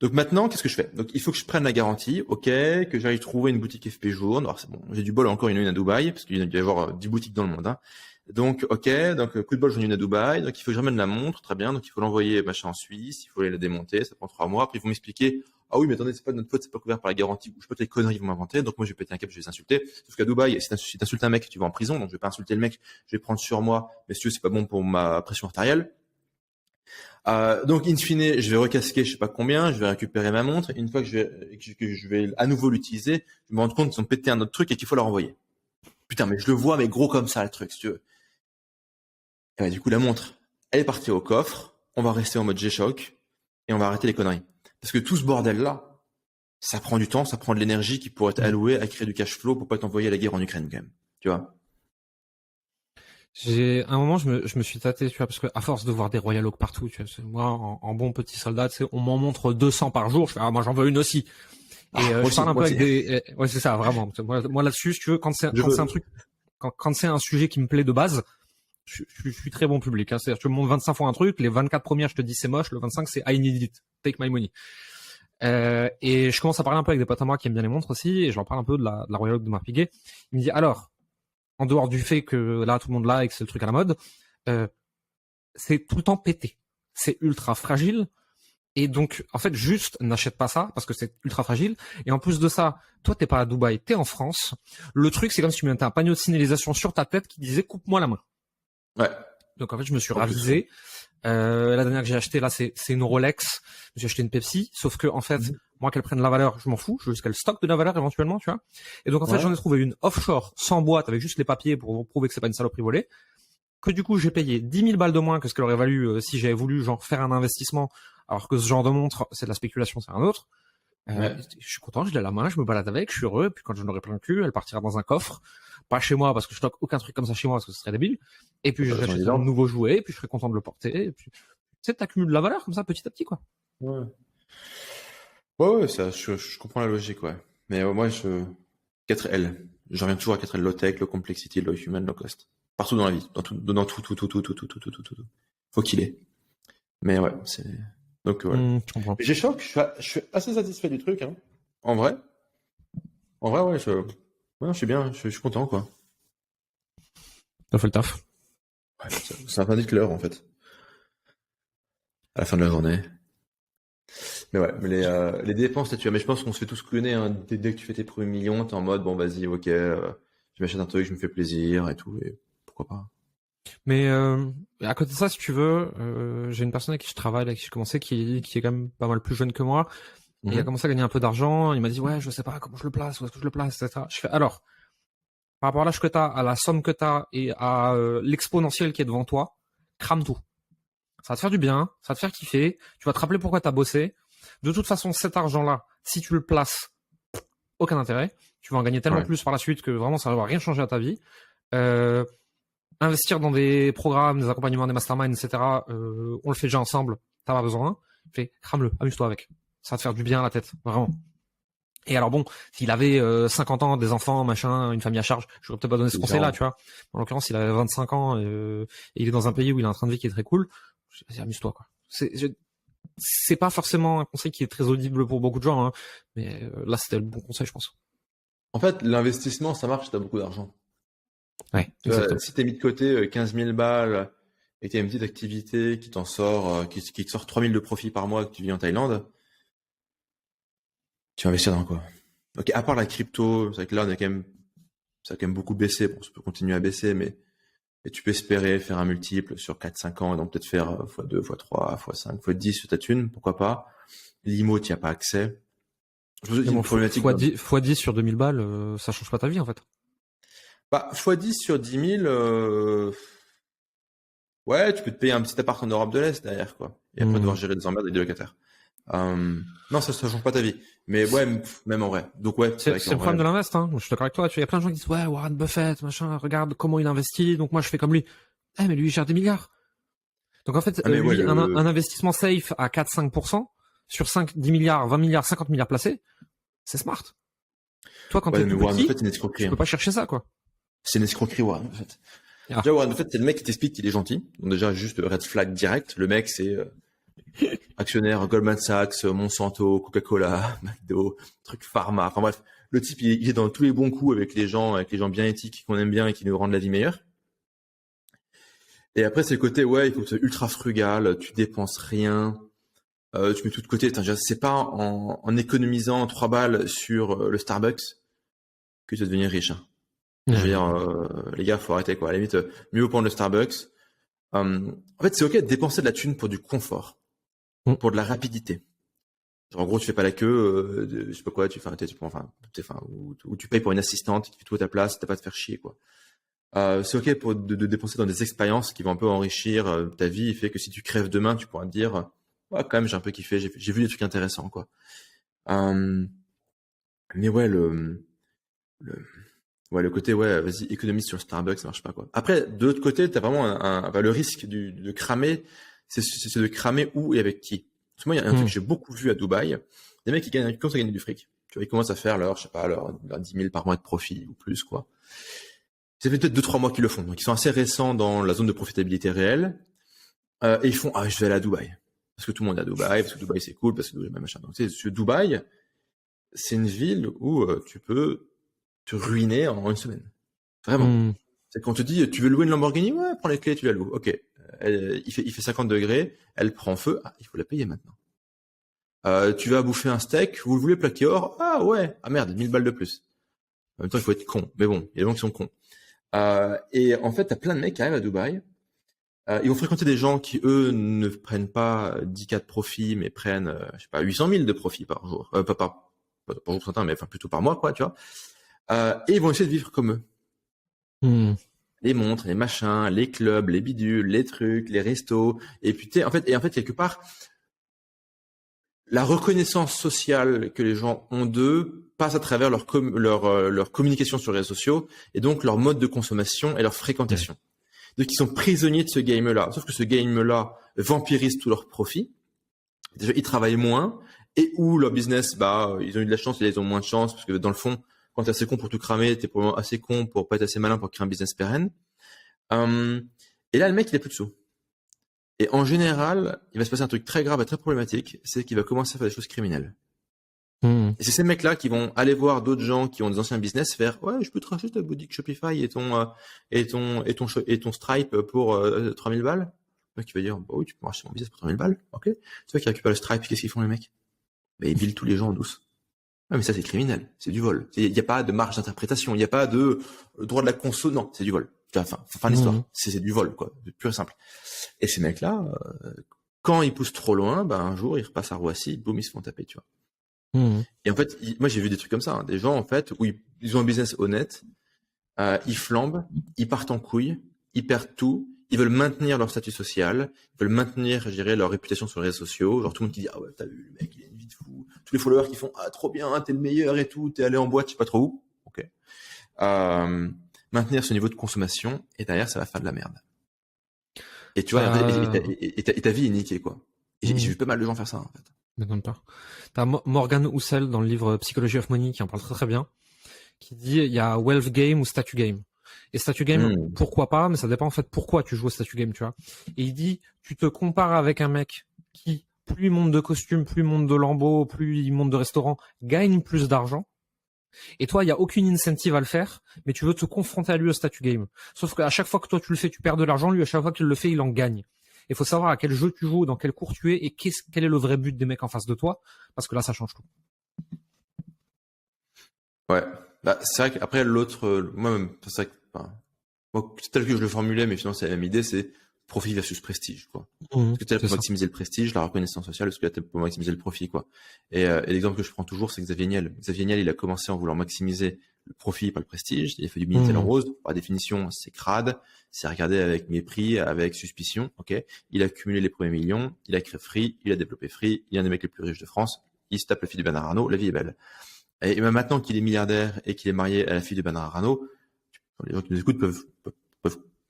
Donc maintenant, qu'est-ce que je fais? Donc il faut que je prenne la garantie, ok, que j'aille trouver une boutique FP Journe. Alors c'est bon, j'ai du bol, encore une à Dubaï, parce qu'il doit y avoir 10 boutiques dans le monde. Hein. Donc ok, donc coup de bol, j'en ai une à Dubaï. Donc il faut que je ramène la montre, très bien. Donc il faut l'envoyer machin en Suisse, il faut aller la démonter, ça prend 3 mois. Après ils vont m'expliquer, ah oui, mais attendez, c'est pas de notre faute, c'est pas couvert par la garantie. Ou je peux les conneries qu'ils vont m'inventer. Donc moi je vais péter un câble, je vais les insulter. Sauf qu'à Dubaï, si t'insultes un mec, tu vas en prison. Donc je vais pas insulter le mec, je vais prendre sur moi. Messieurs, c'est pas bon pour ma pression artérielle. Donc, in fine, je vais recasquer je sais pas combien, je vais récupérer ma montre. Une fois que je vais à nouveau l'utiliser, je me rends compte qu'ils ont pété un autre truc et qu'il faut la renvoyer. Putain, mais je le vois, mais gros comme ça, le truc, si tu veux. Et bah, du coup, la montre, elle est partie au coffre. On va rester en mode G-Shock et on va arrêter les conneries. Parce que tout ce bordel-là, ça prend du temps, ça prend de l'énergie qui pourrait être allouée à créer du cash flow pour pas t'envoyer à la guerre en Ukraine, quand même. Tu vois? À un moment, je me suis tâté, tu vois, parce que à force de voir des Royal Oak partout, tu vois, moi, en bon petit soldat, tu sais, on m'en montre 200 par jour. Je fais, ah, moi, j'en veux une aussi. Et Ah, moi je aussi, parle un moi peu avec aussi. des, ouais, c'est ça, vraiment. Moi là-dessus, si tu veux, Je quand c'est un veux. truc, quand c'est un sujet qui me plaît de base, je suis très bon public. Hein. C'est-à-dire, tu me montres 25 fois un truc, les 24 premières, je te dis c'est moche, le 25, c'est I need it, take my money. Et je commence à parler un peu avec des potes à moi qui aiment bien les montres aussi, et je leur parle un peu de la Royal Oak de Marc Piguet. Il me dit, alors, en dehors du fait que là, tout le monde l'a et que c'est le truc à la mode, euh, c'est tout le temps pété. C'est ultra fragile. Et donc, en fait, juste n'achète pas ça parce que c'est ultra fragile. Et en plus de ça, toi, t'es pas à Dubaï, t'es en France. Le truc, c'est comme si tu mettais un panneau de signalisation sur ta tête qui disait coupe-moi la main. Ouais. Donc en fait, je me suis En plus, ouais. ravisé. La dernière que j'ai acheté là, c'est une Rolex. J'ai acheté une Pepsi. Sauf que en fait, Mhm. moi qu'elle prenne la valeur, je m'en fous. Je veux juste qu'elle stocke de la valeur éventuellement, tu vois. Et donc en fait, Ouais. j'en ai trouvé une offshore sans boîte avec juste les papiers pour prouver que c'est pas une saloperie volée. Que du coup, j'ai payé 10 000 balles de moins que ce qu'elle aurait valu si j'avais voulu genre faire un investissement. Alors que ce genre de montre, c'est de la spéculation, c'est un autre. Ouais. Je suis content, je l'ai à la main, je me balade avec, je suis heureux. Et puis quand j'en aurai plein le cul, elle partira dans un coffre. Pas chez moi parce que je stocke aucun truc comme ça chez moi parce que ce serait débile. Et puis Pas besoin j'achèterai un d'évident. nouveau jouet, et puis je serai content de le porter. Et puis, tu sais, t'accumules de la valeur comme ça petit à petit, quoi. Ouais. Ouais, ça, je comprends la logique, ouais. Mais moi, 4L. Je reviens toujours à 4L, low tech, low complexity, low human, low cost. Partout dans la vie. Dans tout. Faut qu'il ait. Mais ouais, c'est, donc, voilà. Je comprends. Mais j'ai choc, je suis assez satisfait du truc, hein. En vrai. En vrai, ouais, ouais, je suis bien, je suis content, quoi. Ça fait le taf. Ouais, ça indique l'heure, en fait. À la fin de la journée. Mais ouais, mais les dépenses, là, tu vois, mais je pense qu'on se fait tous cloner, hein. Dès que tu fais tes premiers millions, t'es en mode, bon, vas-y, ok, je m'achète un truc, je me fais plaisir et tout, et pourquoi pas. Mais à côté de ça, si tu veux, j'ai une personne avec qui je travaille, avec qui je commençais, qui est quand même pas mal plus jeune que moi. Et il a Mhm. commencé à gagner un peu d'argent. Il m'a dit, ouais, je sais pas comment je le place, où est-ce que je le place, etc. Je fais, alors, par rapport à l'âge que t'as, à la somme que t'as et à l'exponentiel qui est devant toi, crame tout. Ça va te faire du bien, ça va te faire kiffer. Tu vas te rappeler pourquoi t'as bossé. De toute façon, cet argent-là, si tu le places, aucun intérêt. Tu vas en gagner tellement Ouais. plus par la suite que vraiment ça va rien changer à ta vie. Euh, Investir dans des programmes, des accompagnements, des masterminds, etc. On le fait déjà ensemble. T'as pas besoin. Fais, crame-le, amuse-toi avec. Ça va te faire du bien à la tête, vraiment. Et alors bon, s'il avait 50 ans, des enfants, machin, une famille à charge, je pourrais peut-être pas donner ce C'est conseil-là, différent. tu vois. En l'occurrence, il avait 25 ans et il est dans un pays où il a un train de vie qui est très cool. Vas-y, amuse-toi, quoi. C'est pas forcément un conseil qui est très audible pour beaucoup de gens, hein, mais là, c'était le bon conseil, je pense. En fait, l'investissement, ça marche si t'as beaucoup d'argent. Ouais, Tu vois, exactement. si t'as mis de côté 15 000 balles et que t'as une petite activité qui t'en sort, qui te sort 3 000 de profit par mois que tu vis en Thaïlande, tu vas investir dans quoi? Ok, à part la crypto, c'est vrai que là, ça a quand même beaucoup baissé. Bon, ça peut continuer à baisser, mais Et tu peux espérer faire un multiple sur 4-5 ans, et donc peut-être faire x2, x3, x5, x10 sur ta thune, pourquoi pas. L'IMO, tu n'y as pas accès. Je vous ai dit Mais une bon, problématique. x10 sur 2000 balles, ça change pas ta vie, en fait. Bah, x10 sur 10 000, ouais, tu peux te payer un petit appart en Europe de l'Est derrière, quoi. Et après devoir gérer des emmerdes avec des locataires. Non, ça change pas ta vie. Mais ouais, même en vrai. Donc ouais, C'est vrai le problème de l'invest, hein. Je suis d'accord avec toi. Tu vois, il y a plein de gens qui disent, ouais, Warren Buffett, machin, regarde comment il investit, donc moi je fais comme lui. Eh, mais lui, il gère des milliards. Donc en fait, Ah, mais ouais, lui, un investissement safe à 4-5% sur 10 milliards, 20 milliards, 50 milliards placés, c'est smart. Toi, quand ouais, t'es mais tout Warren petit, Buffett, c'est une escroquerie. tu peux pas chercher ça, quoi. C'est une escroquerie, Warren Buffett. Ah. Déjà, Warren Buffett, c'est le mec qui t'explique qu'il est gentil. Donc déjà, juste red flag direct. Le mec, c'est actionnaire Goldman Sachs, Monsanto, Coca-Cola, McDo, truc pharma. Enfin bref, le type, il est dans tous les bons coups avec les gens bien éthiques qu'on aime bien et qui nous rendent la vie meilleure. Et après, c'est le côté, ouais, il faut que tu sois ultra frugal, tu dépenses rien, tu mets tout de côté. C'est pas en économisant 3 balles sur le Starbucks que tu vas devenir riche. Hein. Je veux dire, les gars, faut arrêter, quoi. À la limite, mieux vaut prendre le Starbucks. En fait, c'est ok de dépenser de la thune pour du confort, pour de la rapidité. En gros, tu fais pas la queue, je sais pas quoi, ou tu payes pour une assistante qui fait tout à ta place, t'as pas à te faire chier, quoi. C'est ok de dépenser dans des expériences qui vont un peu enrichir ta vie et fait que si tu crèves demain, tu pourras te dire, ouais, quand même, j'ai un peu kiffé, j'ai vu des trucs intéressants, quoi. Mais ouais, le côté, ouais, vas-y, économise sur Starbucks, ça marche pas, quoi. Après, de l'autre côté, t'as vraiment le risque de cramer, c'est de cramer où et avec qui. Parce que moi, il y a un truc que j'ai beaucoup vu à Dubaï. Des mecs qui commencent à gagner du fric. Tu vois, ils commencent à faire je sais pas, leur 10 000 par mois de profit ou plus, quoi. Ça fait peut-être 2-3 mois qu'ils le font. Donc, ils sont assez récents dans la zone de profitabilité réelle. Et ils font, je vais aller à Dubaï. Parce que tout le monde est à Dubaï, parce que Dubaï c'est cool, parce que Dubaï machin. Donc, tu sais, Dubaï, c'est une ville où tu peux te ruiner en une semaine. Vraiment. C'est quand on te dit, tu veux louer une Lamborghini? Ouais, prends les clés, tu la loues. Ok. Il fait 50 degrés, elle prend feu. Ah, il faut la payer maintenant. Tu vas bouffer un steak, vous le voulez plaqué or? Ah ouais. Ah merde, 1000 balles de plus. En même temps, il faut être con. Mais bon, il y a des gens qui sont cons. Et en fait, t'as plein de mecs qui arrivent à Dubaï. Ils vont fréquenter des gens qui, eux, ne prennent pas 10K de profit, mais prennent, je sais pas, 800 000 de profit par jour. Pas par jour certain, mais enfin plutôt par mois, quoi, tu vois. Et ils vont essayer de vivre comme eux. Les montres, les machins, les clubs, les bidules, les trucs, les restos. Et puis, en fait, quelque part, la reconnaissance sociale que les gens ont d'eux passe à travers leur communication sur les réseaux sociaux et donc leur mode de consommation et leur fréquentation. Donc, ils sont prisonniers de ce game-là. Sauf que ce game-là vampirise tous leurs profits. Déjà, ils travaillent moins et où leur business, ils ont eu de la chance et ils ont moins de chance parce que dans le fond, quand t'es assez con pour tout cramer, t'es probablement assez con pour pas être assez malin pour créer un business pérenne. Et là, le mec, il a plus de sous. Et en général, il va se passer un truc très grave et très problématique, c'est qu'il va commencer à faire des choses criminelles. Et c'est ces mecs-là qui vont aller voir d'autres gens qui ont des anciens business faire, ouais, je peux te racheter ta boutique Shopify et ton Stripe pour 3000 balles. Le mec, il va dire, bah oui, tu peux racheter mon business pour 3000 balles. Ok. C'est toi qui récupères le Stripe, qu'est-ce qu'ils font les mecs? Ils billent tous les gens en douce. Ah, mais ça, c'est criminel. C'est du vol. Il n'y a pas de marge d'interprétation. Il n'y a pas de droit de la conso. Non, c'est du vol. Fin d'histoire. C'est du vol, quoi. Pur et simple. Et ces mecs-là, quand ils poussent trop loin, un jour, ils repassent à Roissy, boum, ils se font taper, tu vois. Et en fait, moi, j'ai vu des trucs comme ça. Hein. Des gens, en fait, où ils ont un business honnête, ils flambent, ils partent en couille, ils perdent tout, ils veulent maintenir leur statut social, ils veulent maintenir, je dirais, leur réputation sur les réseaux sociaux. Genre, tout le monde qui dit, ah ouais, t'as vu, le mec, il a une vie de fou. Tous les followers qui font, ah, trop bien, t'es le meilleur et tout, t'es allé en boîte, je sais pas trop où. Ok. Maintenir ce niveau de consommation, et derrière, ça va faire de la merde. Et tu vois, ta vie est niquée, quoi. Et j'ai vu pas mal de gens faire ça, en fait. M'étonne pas. T'as Morgan Housel dans le livre Psychology of Money qui en parle très très bien, qui dit il y a wealth game ou statue game. Et statue game, pourquoi pas, mais ça dépend en fait pourquoi tu joues au statue game, tu vois. Et il dit, tu te compares avec un mec qui, plus il monte de costumes, plus il monte de lambeaux, plus il monte de restaurants, gagne plus d'argent. Et toi, il y a aucune incentive à le faire, mais tu veux te confronter à lui au statue game. Sauf qu'à chaque fois que toi tu le fais, tu perds de l'argent, lui à chaque fois qu'il le fait, il en gagne. Il faut savoir à quel jeu tu joues, dans quel cours tu es et quel est le vrai but des mecs en face de toi, parce que là, ça change tout. Ouais. C'est vrai qu'après l'autre, moi-même, c'est vrai que, Moi, c'est tel que je le formulais, mais finalement c'est la même idée, c'est profit versus prestige, quoi. Est-ce que tu es là pour maximiser le prestige, la reconnaissance sociale, est-ce que tu es là pour maximiser le profit, quoi. Et l'exemple que je prends toujours, c'est Xavier Niel. Xavier Niel, il a commencé en voulant maximiser le profit, pas le prestige. Il a fait du Minitel en rose. Par définition, c'est crade, c'est regardé avec mépris, avec suspicion, ok. Il a cumulé les premiers millions, il a créé Free, il a développé Free, il est un des mecs les plus riches de France, il se tape la fille de Bernard Arnault, la vie est belle. Et même maintenant qu'il est milliardaire et qu'il est marié à la fille de Bernard Arnault, les gens qui nous écoutent peuvent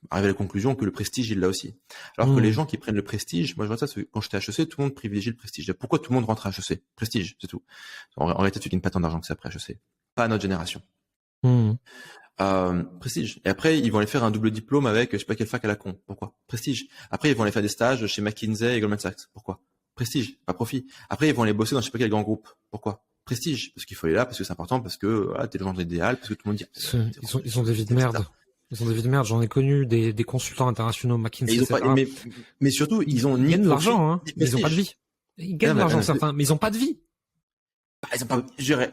arriver à la conclusion que le prestige, il l'a aussi. Alors que les gens qui prennent le prestige, moi je vois ça, quand j'étais à HEC, tout le monde privilégie le prestige. Pourquoi tout le monde rentre à HEC? Prestige, c'est tout. En réalité, tu gagnes pas tant d'argent que ça après HEC. Pas à notre génération. Prestige. Et après, ils vont aller faire un double diplôme avec je sais pas quelle fac à la con. Pourquoi? Prestige. Après, ils vont aller faire des stages chez McKinsey et Goldman Sachs. Pourquoi? Prestige, pas profit. Après, ils vont aller bosser dans je sais pas quel grand groupe. Pourquoi? Prestige. Parce qu'il faut aller là, parce que c'est important, parce que voilà, t'es le genre idéal, parce que tout le monde dit. Ils ont des vies de merde. Ils ont des vies de merde. J'en ai connu des consultants internationaux, McKinsey, mais surtout, ils gagnent de l'argent, hein. Ils ont pas de vie. Ils gagnent de l'argent, certains, mais ils ont pas de vie.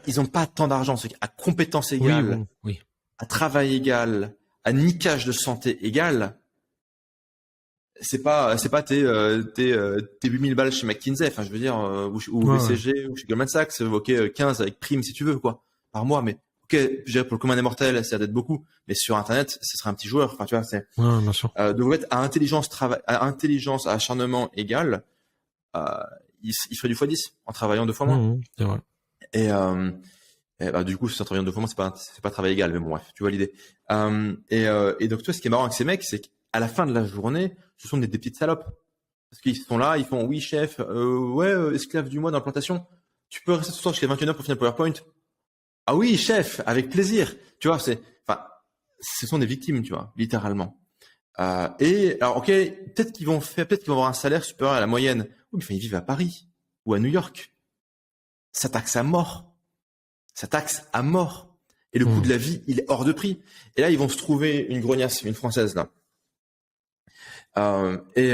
Ils ont pas tant d'argent, c'est à compétences égales, oui. À travail égal, à niquage de santé égal. C'est pas tes 8000 balles chez McKinsey, enfin, je veux dire, ou BCG, ou chez Goldman Sachs, ok, 15 avec prime si tu veux, quoi, par mois, mais, ok, je dirais pour le commun des mortels, ça d'être beaucoup, mais sur Internet, ce serait un petit joueur, enfin, tu vois, c'est, bien sûr. donc, en fait, à intelligence, à acharnement égal, il ferait du x10 en travaillant 2 fois moins. C'est vrai. Et bah, du coup, si en travaillant 2 fois moins, c'est pas travail égal, mais bon, bref, tu vois l'idée. Et donc, toi, ce qui est marrant avec ces mecs, c'est qu'à la fin de la journée, ce sont des petites salopes. Parce qu'ils sont là, ils font, oui, chef, esclave du mois d'implantation. Tu peux rester ce soir jusqu'à 21h pour finir le PowerPoint. Ah oui, chef, avec plaisir. Tu vois, ce sont des victimes, tu vois, littéralement. Et alors, ok, peut-être qu'ils vont avoir un salaire supérieur à la moyenne. Oui, mais enfin, ils vivent à Paris ou à New York. Ça taxe à mort. Et le coût de la vie, il est hors de prix. Et là, ils vont se trouver une grognasse, une française, là. Et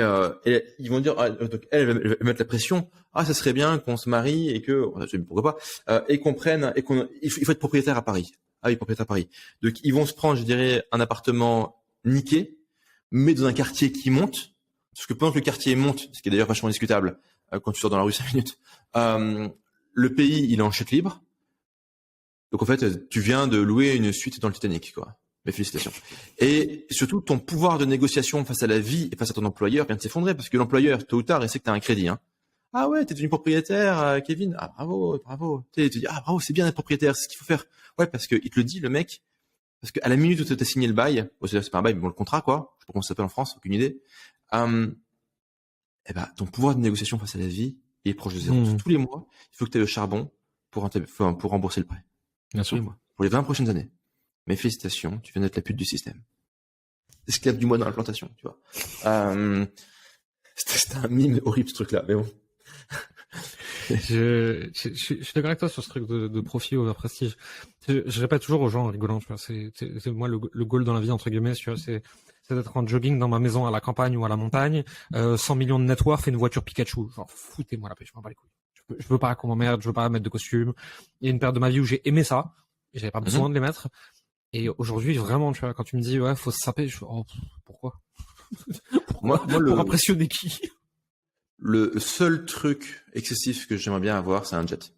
ils vont dire, donc elle va mettre la pression. Ah, ça serait bien qu'on se marie et que, pourquoi pas, et qu'on prenne, il faut être propriétaire à Paris. Ah oui, propriétaire à Paris. Donc, ils vont se prendre, je dirais, un appartement niqué, mais dans un quartier qui monte. Parce que pendant que le quartier monte, ce qui est d'ailleurs vachement discutable, quand tu sors dans la rue 5 minutes, le pays, il est en chute libre. Donc, en fait, tu viens de louer une suite dans le Titanic, quoi. Mes félicitations. Et surtout, ton pouvoir de négociation face à la vie et face à ton employeur vient de s'effondrer parce que l'employeur, tôt ou tard, il sait que tu as un crédit, hein. Ah ouais, t'es devenu propriétaire, Kevin. Ah, bravo. Tu te dis, ah, bravo, c'est bien d'être propriétaire, c'est ce qu'il faut faire. Ouais, parce que il te le dit, le mec. Parce qu'à la minute où tu as signé le bail, c'est pas un bail, mais bon, le contrat, quoi. Je sais pas comment ça s'appelle en France, aucune idée. Ton pouvoir de négociation face à la vie est proche de zéro. Tous les mois, il faut que tu aies le charbon pour rembourser le prêt. Bien sûr. Tous les mois. Pour les 20 prochaines années. Mes félicitations, tu viens d'être la pute du système. Esclave du mois dans l'implantation, tu vois. C'était un mime horrible, ce truc-là, mais bon. Je suis d'accord avec toi sur ce truc de profit over prestige. Je répète toujours aux gens en rigolant, tu vois, c'est moi le goal dans la vie, entre guillemets, tu vois, c'est d'être en jogging dans ma maison à la campagne ou à la montagne, 100 millions de net worth et une voiture Pikachu. Genre, foutez-moi la paix, je m'en bats les couilles. Je veux pas qu'on m'emmerde, je veux pas mettre de costume. Il y a une période de ma vie où j'ai aimé ça, et j'avais pas besoin de les mettre. Et aujourd'hui, vraiment, tu vois, quand tu me dis, ouais, faut se saper, je fais, pourquoi? Moi, pour impressionner qui? Le seul truc excessif que j'aimerais bien avoir, c'est un jet.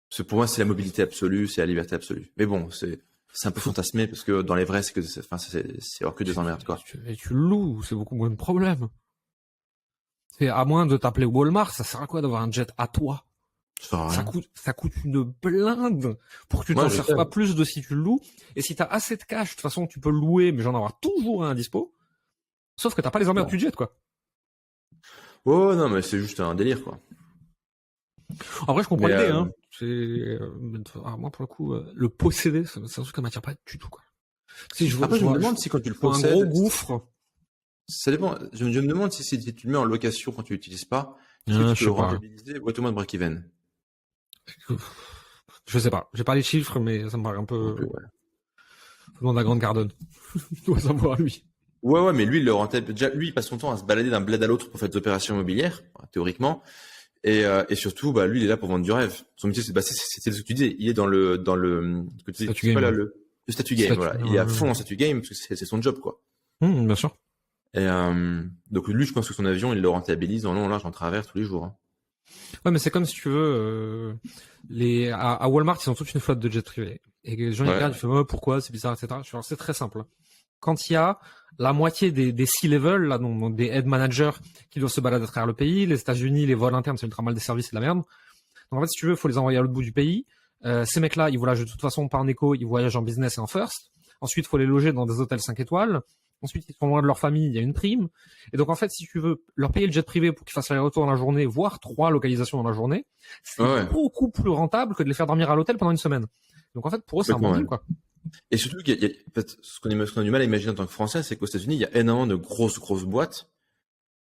Parce que pour moi, c'est la mobilité absolue, c'est la liberté absolue. Mais bon, c'est un peu fantasmé parce que dans les vrais, c'est hors que des emmerdes, quoi. Et tu le loues, c'est beaucoup moins de problème. C'est à moins de t'appeler Walmart, ça sert à quoi d'avoir un jet à toi? Ça coûte une blinde pour que tu t'en serves pas plus de si tu le loues. Et si t'as assez de cash, de toute façon, tu peux le louer, mais j'en avoir toujours un à dispo. Sauf que t'as pas les emmerdes du jet, quoi. Oh non, mais c'est juste un délire, quoi. En vrai, je comprends l'idée, hein. Moi, pour le coup, le posséder, c'est un truc qui m'attire pas du tout, quoi. Je me demande si quand tu le possèdes, un gros gouffre. Ça dépend. Je me demande si tu le mets en location quand tu l'utilises pas, tu peux le rentabiliser ou à tout le monde break-even. Je sais pas. J'ai pas les chiffres, mais ça me paraît un peu. Ouais. Faut demander à Grande Cardone. Tu dois savoir, lui. Ouais, mais lui, il le rentabilise. Déjà, lui, il passe son temps à se balader d'un bled à l'autre pour faire des opérations immobilières, théoriquement. Et surtout, lui, il est là pour vendre du rêve. Son métier, c'est ce que tu disais. Il est dans le, que tu dis, c'est pas là, de statut game, voilà. Il est à fond en statut game parce que c'est son job, quoi. Bien sûr. Et donc lui, je pense que son avion, il le rentabilise en long, en large, en travers tous les jours. Hein. Ouais, mais c'est comme si tu veux, à Walmart, ils ont toute une flotte de jets privés. Et les gens, ils regardent, ils font, pourquoi, c'est bizarre, etc. Genre, c'est très simple. Quand il y a la moitié des C-level, là, donc des head managers qui doivent se balader à travers le pays, les États-Unis, les vols internes, c'est ultra mal desservi, c'est de la merde. Donc, en fait, si tu veux, il faut les envoyer à l'autre bout du pays. Ces mecs-là, ils voyagent de toute façon pas en éco, ils voyagent en business et en first. Ensuite, il faut les loger dans des hôtels 5 étoiles. Ensuite, ils sont loin de leur famille, il y a une prime. Et donc, en fait, si tu veux leur payer le jet privé pour qu'ils fassent les retours dans la journée, voire 3 localisations dans la journée, c'est beaucoup plus rentable que de les faire dormir à l'hôtel pendant une semaine. Donc, en fait, pour eux, c'est un bon deal, quoi. Et surtout, en fait, ce qu'on a du mal à imaginer en tant que Français, c'est qu'aux États-Unis, il y a énormément de grosses boîtes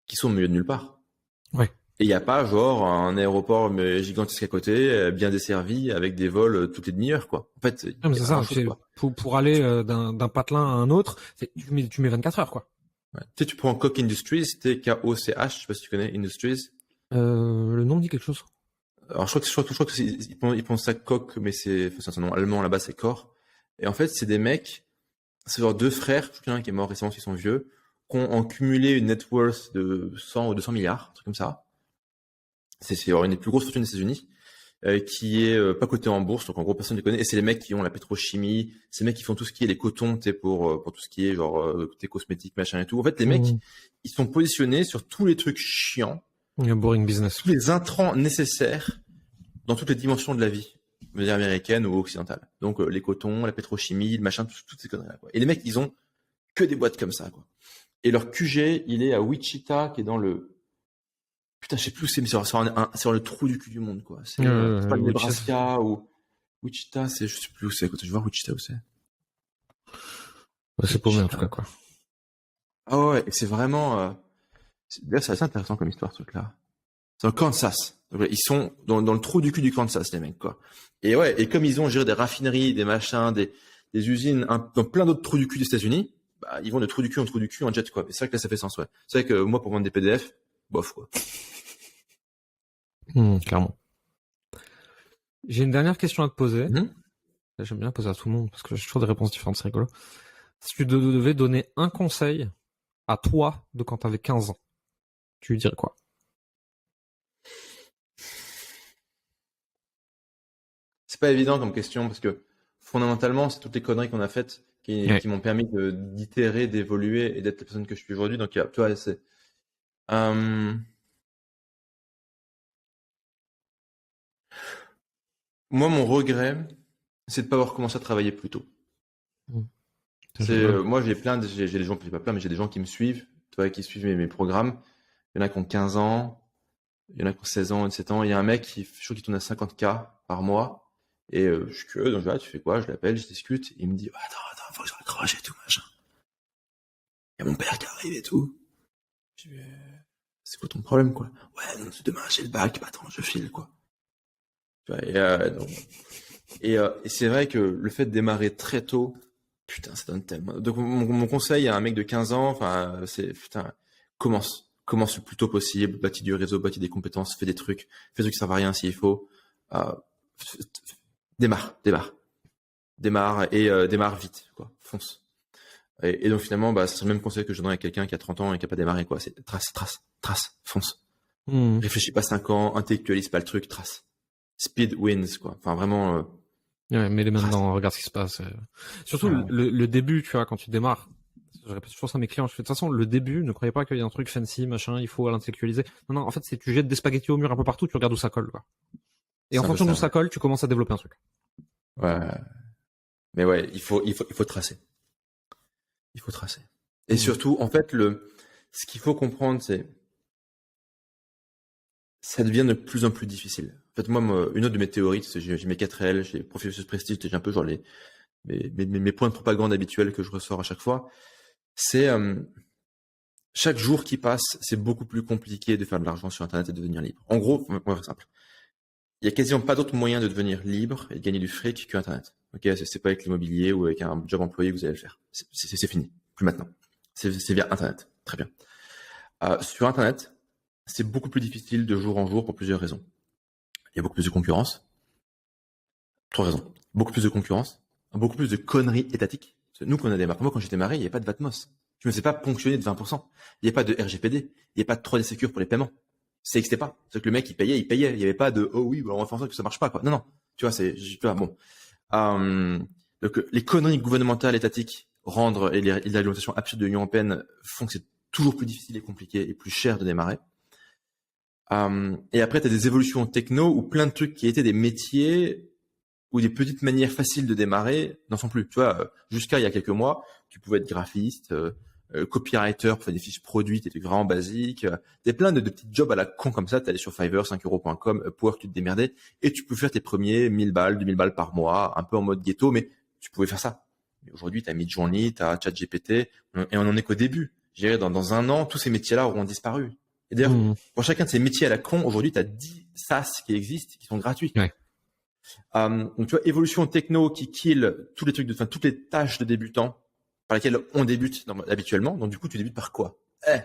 qui sont au milieu de nulle part. Ouais. Et il n'y a pas, genre, un aéroport gigantesque à côté, bien desservi, avec des vols toutes les demi-heures, quoi. En fait, c'est ça. Pour aller d'un patelin à un autre, tu mets 24 heures, quoi. Ouais. Tu sais, tu prends Koch Industries, T-K-O-C-H, je sais pas si tu connais Industries. Le nom dit quelque chose. Alors, je crois que ils pensent ça Koch, mais c'est un nom allemand, là-bas, c'est Core. Et en fait, c'est des mecs, c'est genre 2 frères, je crois qu'il y en a un qui est mort récemment, qui sont vieux, qui ont cumulé une net worth de 100 ou 200 milliards, un truc comme ça. C'est une des plus grosses fortunes des États-Unis, qui est pas cotée en bourse, donc en gros personne ne les connaît. Et c'est les mecs qui ont la pétrochimie, c'est les mecs qui font tout ce qui est les cotons, pour tout ce qui est genre tes cosmétiques, machin et tout. En fait, les mecs, ils sont positionnés sur tous les trucs chiants, boring business, tous les intrants nécessaires dans toutes les dimensions de la vie, américaine ou occidentale. Donc les cotons, la pétrochimie, le machin, toutes ces conneries-là, quoi. Et les mecs, ils ont que des boîtes comme ça, quoi. Et leur QG, il est à Wichita, qui est dans le putain, je sais plus où c'est, mais c'est sur le trou du cul du monde, quoi. C'est pas le Nebraska ou Wichita, je sais plus où c'est. Je vais voir Wichita où c'est. Ouais, c'est paumé en tout cas, quoi. Ah ouais, et c'est vraiment. D'ailleurs, c'est assez intéressant comme histoire, ce truc-là. C'est en Kansas. Donc, ils sont dans le trou du cul du Kansas, les mecs, quoi. Et ouais, et comme ils ont géré des raffineries, des machins, des usines, dans plein d'autres trous du cul des États-Unis, bah, ils vont de trou du cul en jet, quoi. Et c'est vrai que là, ça fait sens, ouais. C'est vrai que moi, pour vendre des PDF, bof, quoi. Clairement. J'ai une dernière question à te poser. J'aime bien poser à tout le monde parce que j'ai toujours des réponses différentes, c'est rigolo. Si tu devais donner un conseil à toi de quand tu avais 15 ans, tu lui dirais quoi? C'est pas évident comme question parce que fondamentalement, c'est toutes les conneries qu'on a faites qui m'ont permis d'itérer, d'évoluer et d'être la personne que je suis aujourd'hui. Donc, tu vois, c'est. Moi, mon regret, c'est de pas avoir commencé à travailler plus tôt. Moi, j'ai des gens, pas plein, mais j'ai des gens qui me suivent, tu vois, qui suivent mes programmes. Il y en a qui ont 15 ans, il y en a qui ont 16 ans, 17 ans. Il y a un mec je trouve qu'il tourne à 50K par mois. Et je suis curieux, donc je dis, tu fais quoi? Je l'appelle, je discute. Il me dit, attends, faut que je raccroche et tout, machin. Il y a mon père qui arrive et tout. Je dis, c'est quoi ton problème, quoi? Ouais, non, c'est demain, j'ai le bac, bah attends, je file, quoi. Tu vois, et c'est vrai que le fait de démarrer très tôt, putain, ça donne tellement. Donc mon conseil à un mec de 15 ans, enfin, c'est putain, commence le plus tôt possible, bâtis du réseau, bâtis des compétences, fais des trucs qui servent à rien s'il faut. Démarre et démarre vite, quoi, fonce. Et donc finalement, bah, c'est le même conseil que je donnerais à quelqu'un qui a 30 ans et qui a pas démarré, quoi. C'est trace, fonce. Réfléchis pas 5 ans, intellectualise pas le truc, trace. Speed wins, quoi. Enfin vraiment. Ouais, mais les maintenant, regarde ce qui se passe. Surtout le début, tu vois, quand tu démarres. Je répète toujours ça à mes clients. De toute façon, le début, ne croyez pas qu'il y a un truc fancy, machin, il faut l'intellectualiser. Non, en fait, c'est tu jettes des spaghettis au mur un peu partout, tu regardes où ça colle, quoi. Et en fonction d'où ça colle, tu commences à développer un truc. Ouais. Mais ouais, il faut tracer. Il faut tracer. Et surtout, en fait, ce qu'il faut comprendre, c'est ça devient de plus en plus difficile. En fait, moi, une autre de mes théories, c'est j'ai mes 4L, j'ai Professeur Prestige, j'ai un peu genre mes points de propagande habituels que je ressors à chaque fois. C'est chaque jour qui passe, c'est beaucoup plus compliqué de faire de l'argent sur Internet et de devenir libre. En gros, on va faire simple. Il y a quasiment pas d'autre moyen de devenir libre et de gagner du fric que Internet. Ok, c'est pas avec l'immobilier ou avec un job employé que vous allez le faire. C'est fini, plus maintenant. C'est via Internet. Très bien. Sur Internet, c'est beaucoup plus difficile de jour en jour pour plusieurs raisons. Il y a beaucoup plus de concurrence. 3 raisons. Beaucoup plus de concurrence. beaucoup plus de conneries étatiques. Nous, quand on a démarré, moi, quand j'étais démarré, il n'y avait pas de Vatmos. Je me faisais pas ponctionner de 20%. Il n'y avait pas de RGPD. Il n'y avait pas de 3D Secure pour les paiements. Ça n'existait pas. C'est que le mec, il payait. Il n'y avait pas de, oh oui, on va faire en sorte que ça marche pas, quoi. Non, non. Tu vois, tu vois, bon. Donc, les conneries gouvernementales, étatiques, et les réglementations absurdes de l'Union européenne font que c'est toujours plus difficile et compliqué et plus cher de démarrer. Et après, tu as des évolutions techno où plein de trucs qui étaient des métiers ou des petites manières faciles de démarrer n'en sont plus. Tu vois, jusqu'à il y a quelques mois, tu pouvais être graphiste, copywriter pour faire des fiches produits, des trucs vraiment basiques. T'as plein de petits jobs à la con comme ça. T'allais sur Fiverr, 5euros.com, Upwork, tu te démerdais et tu peux faire tes premiers 1000 balles, 2000 balles par mois, un peu en mode ghetto, mais tu pouvais faire ça. Mais aujourd'hui, t'as Midjourney, t'as ChatGPT et on en est qu'au début. Je dirais dans un an, tous ces métiers-là auront disparu. Et d'ailleurs, pour chacun de ces métiers à la con, aujourd'hui, t'as 10 SaaS qui existent, qui sont gratuits. Ouais. Donc tu vois, évolution techno qui kill tous les trucs toutes les tâches de débutants par lesquelles on débute habituellement. Donc du coup, tu débutes par quoi?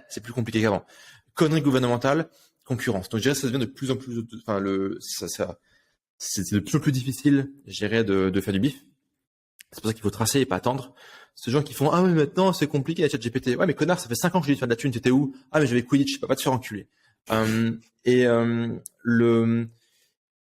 C'est plus compliqué qu'avant. Conneries gouvernementales, concurrence. Donc je dirais que ça devient de plus en plus, c'est de plus en plus difficile, je dirais, de faire du bif. C'est pour ça qu'il faut tracer et pas attendre. Ces gens qui font, ah mais maintenant c'est compliqué la ChatGPT. Ouais mais connard, ça fait 5 ans que j'ai dit de faire de la thune, t'étais où? Ah mais j'avais Quidditch, je peux pas te faire enculer. Et le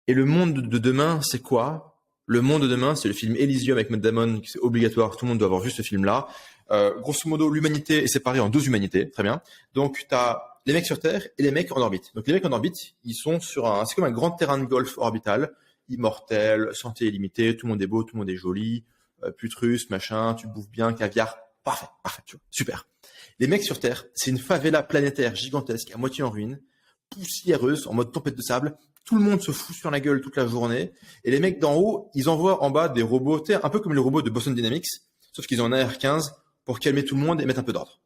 monde de demain, c'est quoi? Le monde de demain, c'est le film Elysium avec Matt Damon, c'est obligatoire, tout le monde doit avoir vu ce film-là. Grosso modo, l'humanité est séparée en 2 humanités, très bien. Donc, tu as les mecs sur Terre et les mecs en orbite. Donc, les mecs en orbite, ils sont c'est comme un grand terrain de golf orbital, immortel, santé illimitée, tout le monde est beau, tout le monde est joli, putrus, machin, tu bouffes bien, caviar, parfait, tu vois, super. Les mecs sur Terre, c'est une favela planétaire gigantesque, à moitié en ruine, poussiéreuse, en mode tempête de sable. Tout le monde se fout sur la gueule toute la journée. Et les mecs d'en haut, ils envoient en bas des robots, un peu comme les robots de Boston Dynamics, sauf qu'ils ont un AR-15 pour calmer tout le monde et mettre un peu d'ordre.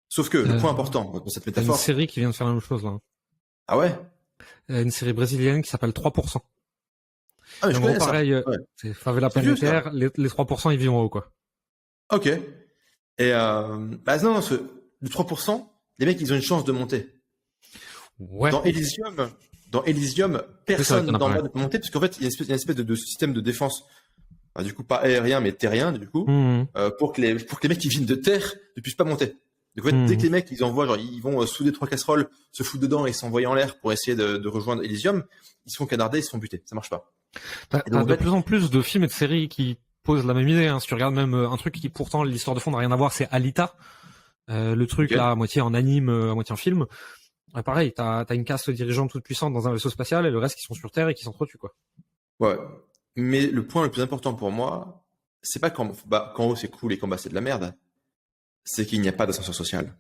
Sauf que le point important dans cette métaphore... Il y a une série qui vient de faire la même chose, là. Ah ouais? Une série brésilienne qui s'appelle 3%. Ah mais je connais pareil, ça. Ouais. C'est favela planétaire, les 3% ils vivent en haut, quoi. Ok. Et non, le 3%, les mecs, ils ont une chance de monter. Ouais. Dans Elysium, personne d'en bas ne peut monter, parce qu'en fait, il y a une espèce de système de défense, du coup, pas aérien, mais terrien, du coup, pour que les mecs qui viennent de terre ne puissent pas monter. Donc, en fait, dès que les mecs, ils envoient, genre, ils vont souder 3 casseroles, se foutent dedans et s'envoyer en l'air pour essayer de rejoindre Elysium, ils se font canarder, ils se font buter. Ça marche pas. T'as de plus en plus de films et de séries qui posent la même idée, hein. Si tu regardes même un truc qui, pourtant, l'histoire de fond n'a rien à voir, c'est Alita. Le truc, là, à moitié en anime, à moitié en film. Pareil, t'as une caste dirigeante toute puissante dans un vaisseau spatial et le reste qui sont sur Terre et qui s'entretuent, quoi. Ouais. Mais le point le plus important pour moi, c'est pas qu'en haut c'est cool et qu'en bas c'est de la merde. C'est qu'il n'y a pas d'ascenseur social.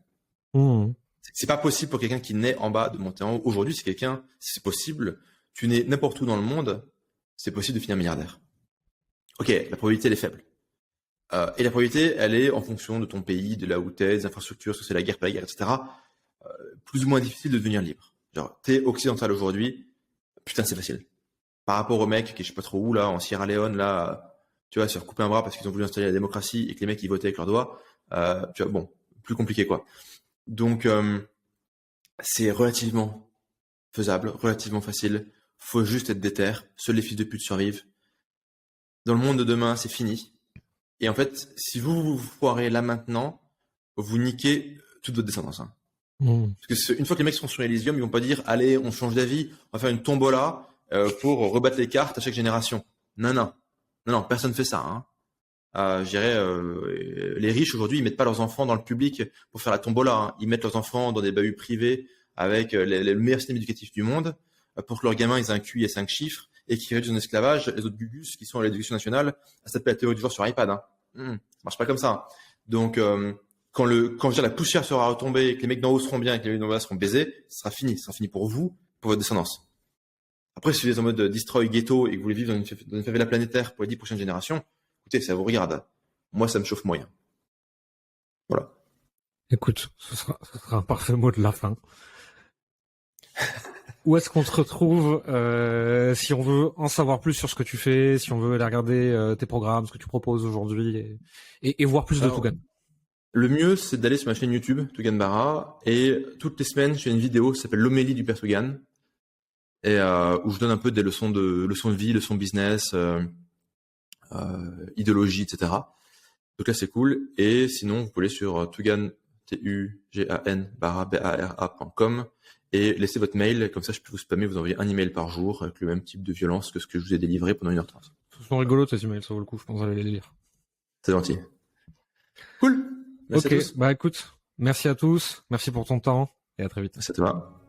C'est pas possible pour quelqu'un qui naît en bas de monter en haut. Aujourd'hui, si c'est possible, tu nais n'importe où dans le monde, c'est possible de finir milliardaire. Ok, la probabilité elle est faible. Et la probabilité, elle est en fonction de ton pays, de là où t'es, des infrastructures, est-ce que c'est la guerre, pas la guerre, etc. Plus ou moins difficile de devenir libre. Genre, t'es occidental aujourd'hui, putain, c'est facile. Par rapport aux mecs qui, je sais pas trop où, là, en Sierra Leone, là, tu vois, se faire couper un bras parce qu'ils ont voulu installer la démocratie et que les mecs, ils votaient avec leurs doigts, tu vois, bon, plus compliqué, quoi. Donc, c'est relativement faisable, relativement facile. Faut juste être déter. Seuls les fils de pute survivent. Dans le monde de demain, c'est fini. Et en fait, si vous foirez là maintenant, vous niquez toute votre descendance, hein. Parce que une fois que les mecs seront sur Elysium, ils vont pas dire allez, on change d'avis, on va faire une tombola pour rebattre les cartes à chaque génération. Non, personne fait ça. Hein. Je dirais, les riches aujourd'hui, ils mettent pas leurs enfants dans le public pour faire la tombola. Hein. Ils mettent leurs enfants dans des bahuts privés avec le meilleur système éducatif du monde pour que leurs gamins ils aient un QI à 5 chiffres et qu'ils réduisent en esclavage les autres gugus qui sont à l'éducation nationale. Ça s'appelle la théorie du genre sur iPad. Hein. Ça marche pas comme ça. Hein. Donc quand la poussière sera retombée et que les mecs d'en haut seront bien et que les mecs d'en bas seront baisés, ce sera fini pour vous, pour votre descendance. Après, si vous êtes en mode destroy ghetto et que vous voulez vivre dans une favela planétaire pour les 10 prochaines générations, écoutez, ça vous regarde. Moi, ça me chauffe moyen. Voilà. Écoute, ce sera un parfait mot de la fin. Où est-ce qu'on te retrouve si on veut en savoir plus sur ce que tu fais, si on veut aller regarder tes programmes, ce que tu proposes aujourd'hui et voir plus de Tougan? Le mieux, c'est d'aller sur ma chaîne YouTube, Tougan Barra, et toutes les semaines, je fais une vidéo qui s'appelle l'homélie du père Tougan, et où je donne un peu des leçons de vie, leçons business, idéologie, etc. Donc là, c'est cool. Et sinon, vous pouvez aller sur Tugan, tugan-bara.com et laissez votre mail. Comme ça, je peux vous spammer, vous envoyer un email par jour avec le même type de violence que ce que je vous ai délivré pendant 1h30. Ce sont rigolos tes emails, ça vaut le coup, je pense aller les lire. C'est gentil. Cool. Merci à tous. Bah écoute, merci à tous, merci pour ton temps et à très vite. Merci à toi.